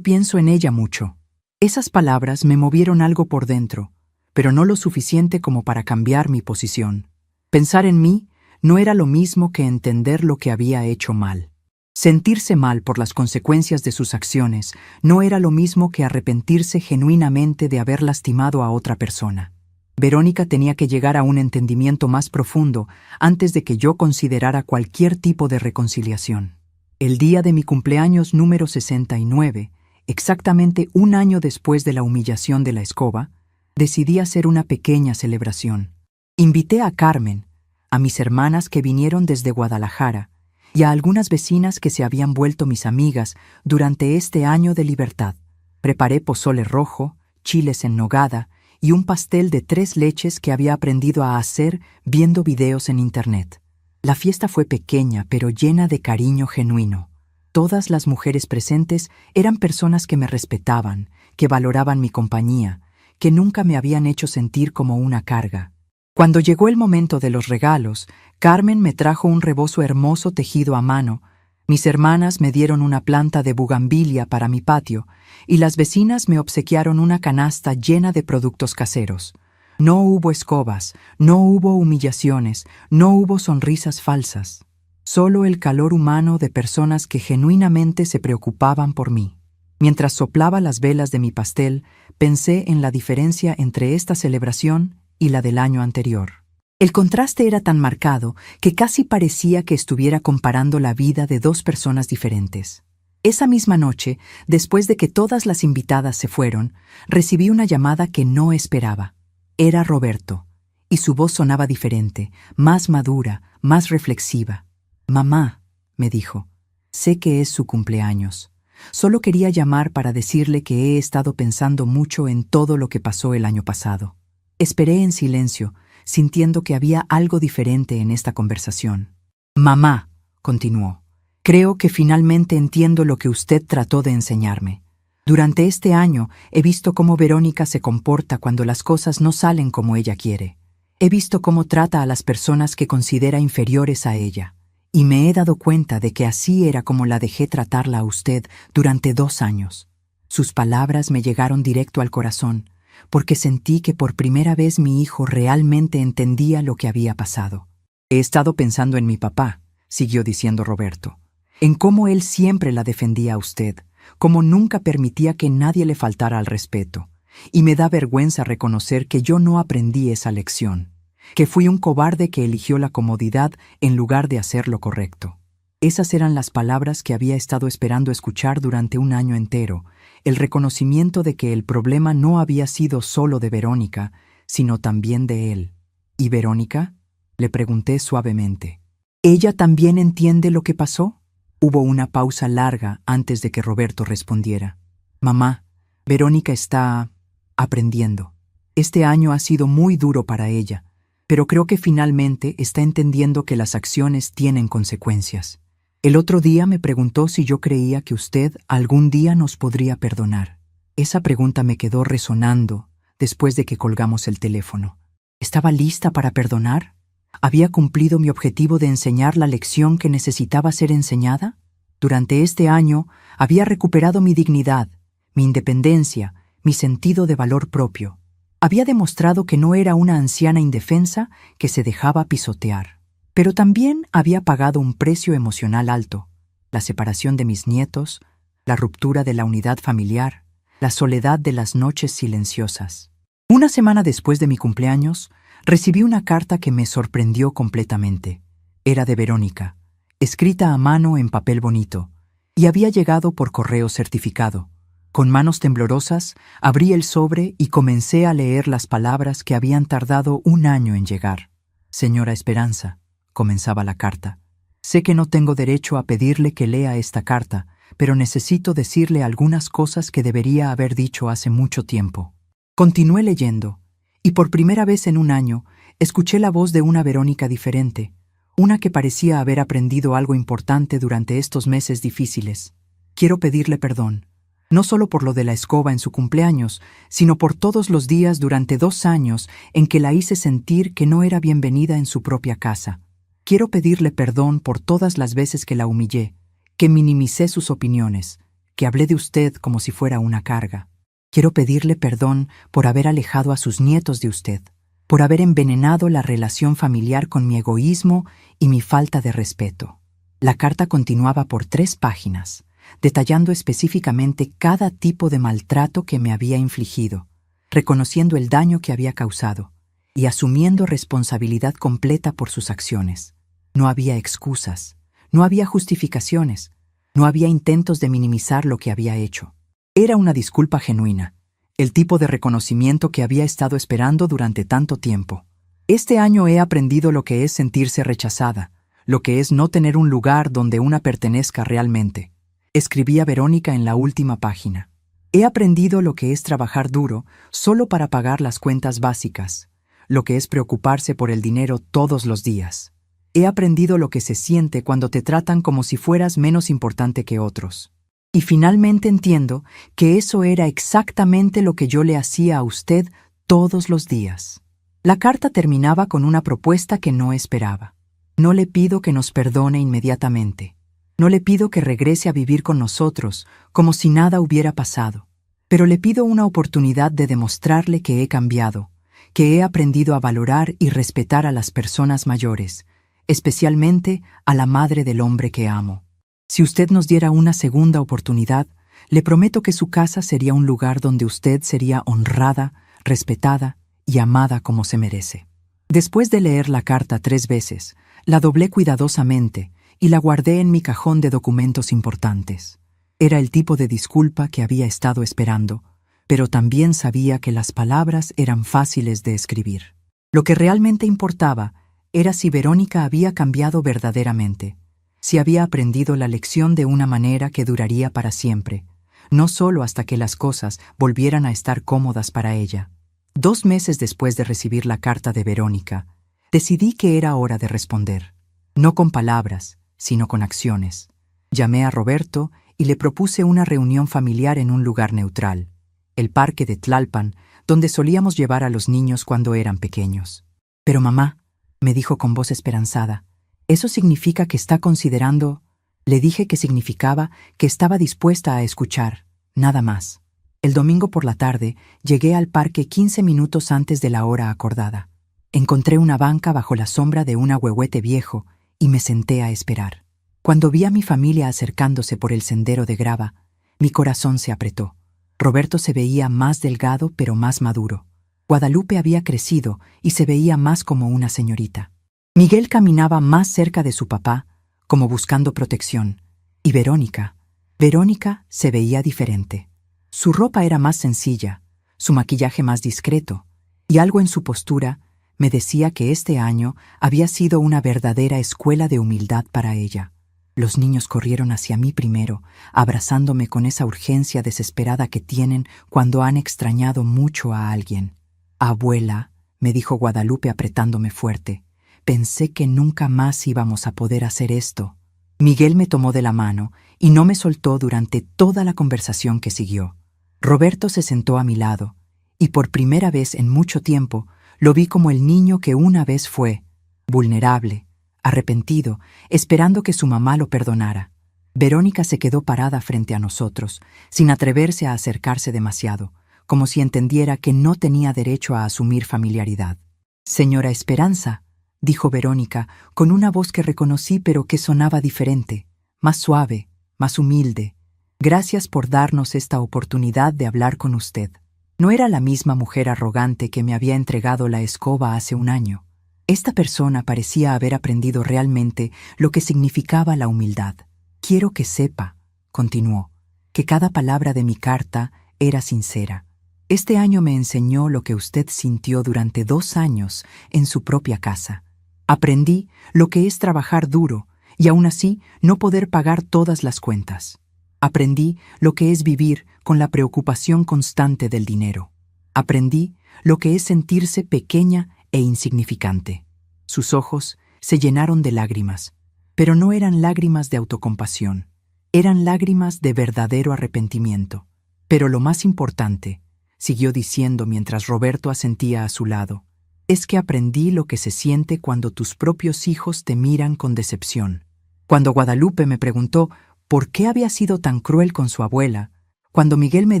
pienso en ella mucho». Esas palabras me movieron algo por dentro, pero no lo suficiente como para cambiar mi posición. Pensar en mí no era lo mismo que entender lo que había hecho mal. Sentirse mal por las consecuencias de sus acciones no era lo mismo que arrepentirse genuinamente de haber lastimado a otra persona. Verónica tenía que llegar a un entendimiento más profundo antes de que yo considerara cualquier tipo de reconciliación. El día de mi cumpleaños número 69, exactamente 1 año después de la humillación de la escoba, decidí hacer una pequeña celebración. Invité a Carmen, a mis hermanas que vinieron desde Guadalajara, y a algunas vecinas que se habían vuelto mis amigas durante este año de libertad. Preparé pozole rojo, chiles en nogada y un pastel de 3 leches que había aprendido a hacer viendo videos en internet. La fiesta fue pequeña pero llena de cariño genuino. Todas las mujeres presentes eran personas que me respetaban, que valoraban mi compañía, que nunca me habían hecho sentir como una carga. Cuando llegó el momento de los regalos, Carmen me trajo un rebozo hermoso tejido a mano, mis hermanas me dieron una planta de bugambilia para mi patio y las vecinas me obsequiaron una canasta llena de productos caseros. No hubo escobas, no hubo humillaciones, no hubo sonrisas falsas. Solo el calor humano de personas que genuinamente se preocupaban por mí. Mientras soplaba las velas de mi pastel, pensé en la diferencia entre esta celebración y la del año anterior. El contraste era tan marcado que casi parecía que estuviera comparando la vida de 2 personas diferentes. Esa misma noche, después de que todas las invitadas se fueron, recibí una llamada que no esperaba. Era Roberto, y su voz sonaba diferente, más madura, más reflexiva. «Mamá», me dijo, «sé que es su cumpleaños, Solo quería llamar para decirle que he estado pensando mucho en todo lo que pasó el año pasado. Esperé en silencio, sintiendo que había algo diferente en esta conversación. Mamá, continuó, creo que finalmente entiendo lo que usted trató de enseñarme. Durante este año he visto cómo Verónica se comporta cuando las cosas no salen como ella quiere. He visto cómo trata a las personas que considera inferiores a ella. Y me he dado cuenta de que así era como la dejé tratarla a usted durante 2 años. Sus palabras me llegaron directo al corazón, porque sentí que por primera vez mi hijo realmente entendía lo que había pasado. He estado pensando en mi papá, siguió diciendo Roberto, en cómo él siempre la defendía a usted, cómo nunca permitía que nadie le faltara al respeto, y me da vergüenza reconocer que yo no aprendí esa lección, que fui un cobarde que eligió la comodidad en lugar de hacer lo correcto. Esas eran las palabras que había estado esperando escuchar durante un año entero, el reconocimiento de que el problema no había sido solo de Verónica, sino también de él. ¿Y Verónica?, le pregunté suavemente. ¿Ella también entiende lo que pasó? Hubo una pausa larga antes de que Roberto respondiera. Mamá, Verónica está aprendiendo. Este año ha sido muy duro para ella, pero creo que finalmente está entendiendo que las acciones tienen consecuencias. El otro día me preguntó si yo creía que usted algún día nos podría perdonar. Esa pregunta me quedó resonando después de que colgamos el teléfono. ¿Estaba lista para perdonar? ¿Había cumplido mi objetivo de enseñar la lección que necesitaba ser enseñada? Durante este año había recuperado mi dignidad, mi independencia, mi sentido de valor propio. Había demostrado que no era una anciana indefensa que se dejaba pisotear. Pero también había pagado un precio emocional alto: la separación de mis nietos, la ruptura de la unidad familiar, la soledad de las noches silenciosas. Una semana después de mi cumpleaños, recibí una carta que me sorprendió completamente. Era de Verónica, escrita a mano en papel bonito, y había llegado por correo certificado. Con manos temblorosas, abrí el sobre y comencé a leer las palabras que habían tardado un año en llegar. Señora Esperanza, comenzaba la carta, sé que no tengo derecho a pedirle que lea esta carta, pero necesito decirle algunas cosas que debería haber dicho hace mucho tiempo. Continué leyendo, y por primera vez en un año, escuché la voz de una Verónica diferente, una que parecía haber aprendido algo importante durante estos meses difíciles. Quiero pedirle perdón. No solo por lo de la escoba en su cumpleaños, sino por todos los días durante 2 años en que la hice sentir que no era bienvenida en su propia casa. Quiero pedirle perdón por todas las veces que la humillé, que minimicé sus opiniones, que hablé de usted como si fuera una carga. Quiero pedirle perdón por haber alejado a sus nietos de usted, por haber envenenado la relación familiar con mi egoísmo y mi falta de respeto. La carta continuaba por 3 páginas. Detallando específicamente cada tipo de maltrato que me había infligido, reconociendo el daño que había causado y asumiendo responsabilidad completa por sus acciones. No había excusas, no había justificaciones, no había intentos de minimizar lo que había hecho. Era una disculpa genuina, el tipo de reconocimiento que había estado esperando durante tanto tiempo. Este año he aprendido lo que es sentirse rechazada, lo que es no tener un lugar donde una pertenezca realmente. Escribía Verónica en la última página. He aprendido lo que es trabajar duro solo para pagar las cuentas básicas, lo que es preocuparse por el dinero todos los días. He aprendido lo que se siente cuando te tratan como si fueras menos importante que otros. Y finalmente entiendo que eso era exactamente lo que yo le hacía a usted todos los días. La carta terminaba con una propuesta que no esperaba. No le pido que nos perdone inmediatamente. No le pido que regrese a vivir con nosotros, como si nada hubiera pasado. Pero le pido una oportunidad de demostrarle que he cambiado, que he aprendido a valorar y respetar a las personas mayores, especialmente a la madre del hombre que amo. Si usted nos diera una segunda oportunidad, le prometo que su casa sería un lugar donde usted sería honrada, respetada y amada como se merece. Después de leer la carta 3 veces, la doblé cuidadosamente y la guardé en mi cajón de documentos importantes. Era el tipo de disculpa que había estado esperando, pero también sabía que las palabras eran fáciles de escribir. Lo que realmente importaba era si Verónica había cambiado verdaderamente, si había aprendido la lección de una manera que duraría para siempre, no solo hasta que las cosas volvieran a estar cómodas para ella. 2 meses después de recibir la carta de Verónica, decidí que era hora de responder. No con palabras, sino con acciones. Llamé a Roberto y le propuse una reunión familiar en un lugar neutral, el parque de Tlalpan, donde solíamos llevar a los niños cuando eran pequeños. Pero mamá, me dijo con voz esperanzada, ¿eso significa que está considerando? Le dije que significaba que estaba dispuesta a escuchar, nada más. El domingo por la tarde llegué al parque 15 minutos antes de la hora acordada. Encontré una banca bajo la sombra de un ahuehuete viejo y me senté a esperar. Cuando vi a mi familia acercándose por el sendero de grava, mi corazón se apretó. Roberto se veía más delgado pero más maduro. Guadalupe había crecido y se veía más como una señorita. Miguel caminaba más cerca de su papá, como buscando protección. Y Verónica se veía diferente. Su ropa era más sencilla, su maquillaje más discreto, y algo en su postura me decía que este año había sido una verdadera escuela de humildad para ella. Los niños corrieron hacia mí primero, abrazándome con esa urgencia desesperada que tienen cuando han extrañado mucho a alguien. «Abuela», me dijo Guadalupe apretándome fuerte, «pensé que nunca más íbamos a poder hacer esto». Miguel me tomó de la mano y no me soltó durante toda la conversación que siguió. Roberto se sentó a mi lado, y por primera vez en mucho tiempo lo vi como el niño que una vez fue, vulnerable, arrepentido, esperando que su mamá lo perdonara. Verónica se quedó parada frente a nosotros, sin atreverse a acercarse demasiado, como si entendiera que no tenía derecho a asumir familiaridad. «Señora Esperanza», dijo Verónica, con una voz que reconocí pero que sonaba diferente, más suave, más humilde. «Gracias por darnos esta oportunidad de hablar con usted». No era la misma mujer arrogante que me había entregado la escoba hace un año. Esta persona parecía haber aprendido realmente lo que significaba la humildad. «Quiero que sepa», continuó, «que cada palabra de mi carta era sincera. Este año me enseñó lo que usted sintió durante 2 años en su propia casa. Aprendí lo que es trabajar duro y aún así no poder pagar todas las cuentas. Aprendí lo que es vivir con la preocupación constante del dinero. Aprendí lo que es sentirse pequeña e insignificante». Sus ojos se llenaron de lágrimas, pero no eran lágrimas de autocompasión, eran lágrimas de verdadero arrepentimiento. «Pero lo más importante», siguió diciendo mientras Roberto asentía a su lado, «es que aprendí lo que se siente cuando tus propios hijos te miran con decepción». Cuando Guadalupe me preguntó por qué había sido tan cruel con su abuela, cuando Miguel me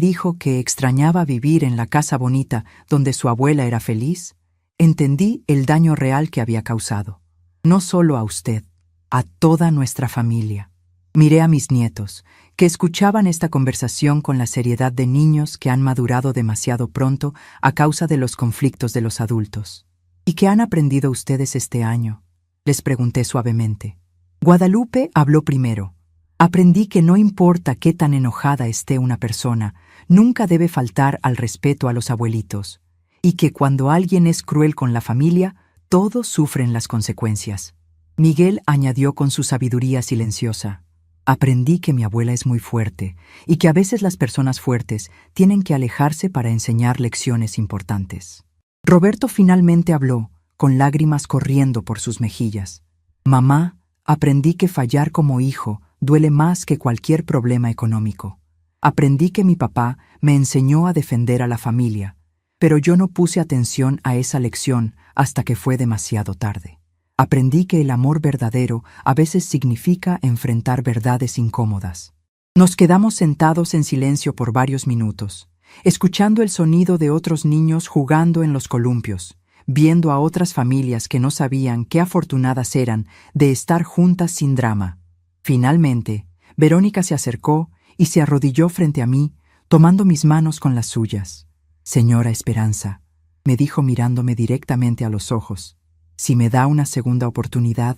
dijo que extrañaba vivir en la casa bonita donde su abuela era feliz, entendí el daño real que había causado. No solo a usted, a toda nuestra familia. Miré a mis nietos, que escuchaban esta conversación con la seriedad de niños que han madurado demasiado pronto a causa de los conflictos de los adultos. «¿Y qué han aprendido ustedes este año?», les pregunté suavemente. Guadalupe habló primero. «Aprendí que no importa qué tan enojada esté una persona, nunca debe faltar al respeto a los abuelitos, y que cuando alguien es cruel con la familia, todos sufren las consecuencias». Miguel añadió con su sabiduría silenciosa: «Aprendí que mi abuela es muy fuerte y que a veces las personas fuertes tienen que alejarse para enseñar lecciones importantes». Roberto finalmente habló, con lágrimas corriendo por sus mejillas. «Mamá, aprendí que fallar como hijo duele más que cualquier problema económico. Aprendí que mi papá me enseñó a defender a la familia, pero yo no puse atención a esa lección hasta que fue demasiado tarde. Aprendí que el amor verdadero a veces significa enfrentar verdades incómodas». Nos quedamos sentados en silencio por varios minutos, escuchando el sonido de otros niños jugando en los columpios, viendo a otras familias que no sabían qué afortunadas eran de estar juntas sin drama. Finalmente, Verónica se acercó y se arrodilló frente a mí, tomando mis manos con las suyas. «Señora Esperanza», me dijo mirándome directamente a los ojos, «si me da una segunda oportunidad,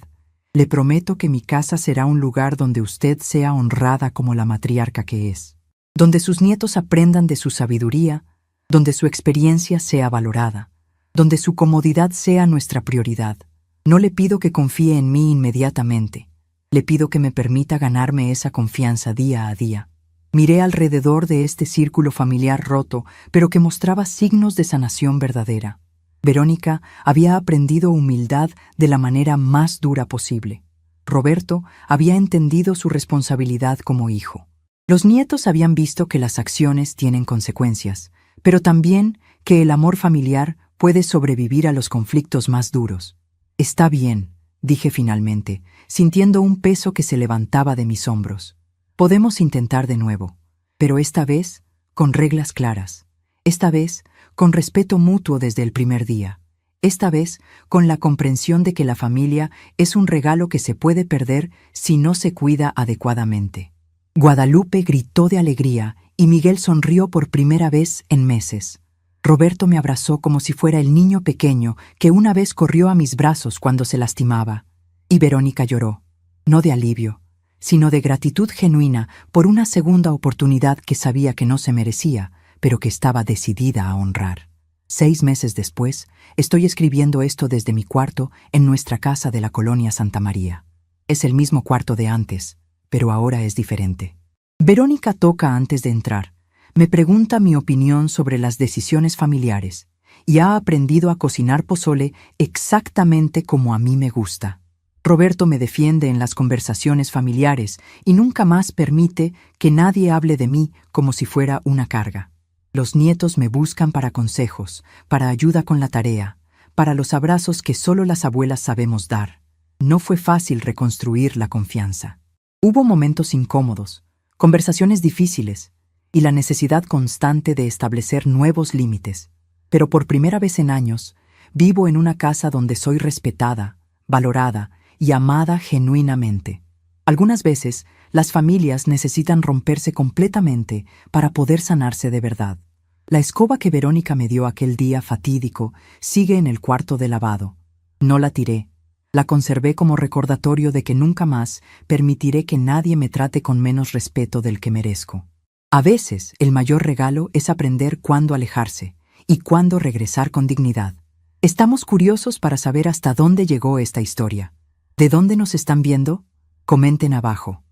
le prometo que mi casa será un lugar donde usted sea honrada como la matriarca que es, donde sus nietos aprendan de su sabiduría, donde su experiencia sea valorada, donde su comodidad sea nuestra prioridad. No le pido que confíe en mí inmediatamente. Le pido que me permita ganarme esa confianza día a día. Miré alrededor de este círculo familiar roto, pero que mostraba signos de sanación verdadera. Verónica había aprendido humildad de la manera más dura posible. Roberto había entendido su responsabilidad como hijo. Los nietos habían visto que las acciones tienen consecuencias, pero también que el amor familiar puede sobrevivir a los conflictos más duros. Está bien, dije finalmente, sintiendo un peso que se levantaba de mis hombros. Podemos intentar de nuevo, pero esta vez con reglas claras. Esta vez con respeto mutuo desde el primer día. Esta vez con la comprensión de que la familia es un regalo que se puede perder si no se cuida adecuadamente. Guadalupe gritó de alegría y Miguel sonrió por primera vez en meses. Roberto me abrazó como si fuera el niño pequeño que una vez corrió a mis brazos cuando se lastimaba. Y Verónica lloró, no de alivio, sino de gratitud genuina por una segunda oportunidad que sabía que no se merecía, pero que estaba decidida a honrar. 6 meses después, estoy escribiendo esto desde mi cuarto en nuestra casa de la colonia Santa María. Es el mismo cuarto de antes, pero ahora es diferente. Verónica toca antes de entrar. Me pregunta mi opinión sobre las decisiones familiares y ha aprendido a cocinar pozole exactamente como a mí me gusta. Roberto me defiende en las conversaciones familiares y nunca más permite que nadie hable de mí como si fuera una carga. Los nietos me buscan para consejos, para ayuda con la tarea, para los abrazos que solo las abuelas sabemos dar. No fue fácil reconstruir la confianza. Hubo momentos incómodos, conversaciones difíciles y la necesidad constante de establecer nuevos límites. Pero por primera vez en años, vivo en una casa donde soy respetada, valorada y amada genuinamente. Algunas veces, las familias necesitan romperse completamente para poder sanarse de verdad. La escoba que Verónica me dio aquel día fatídico sigue en el cuarto de lavado. No la tiré. La conservé como recordatorio de que nunca más permitiré que nadie me trate con menos respeto del que merezco. A veces, el mayor regalo es aprender cuándo alejarse y cuándo regresar con dignidad. Estamos curiosos para saber hasta dónde llegó esta historia. ¿De dónde nos están viendo? Comenten abajo.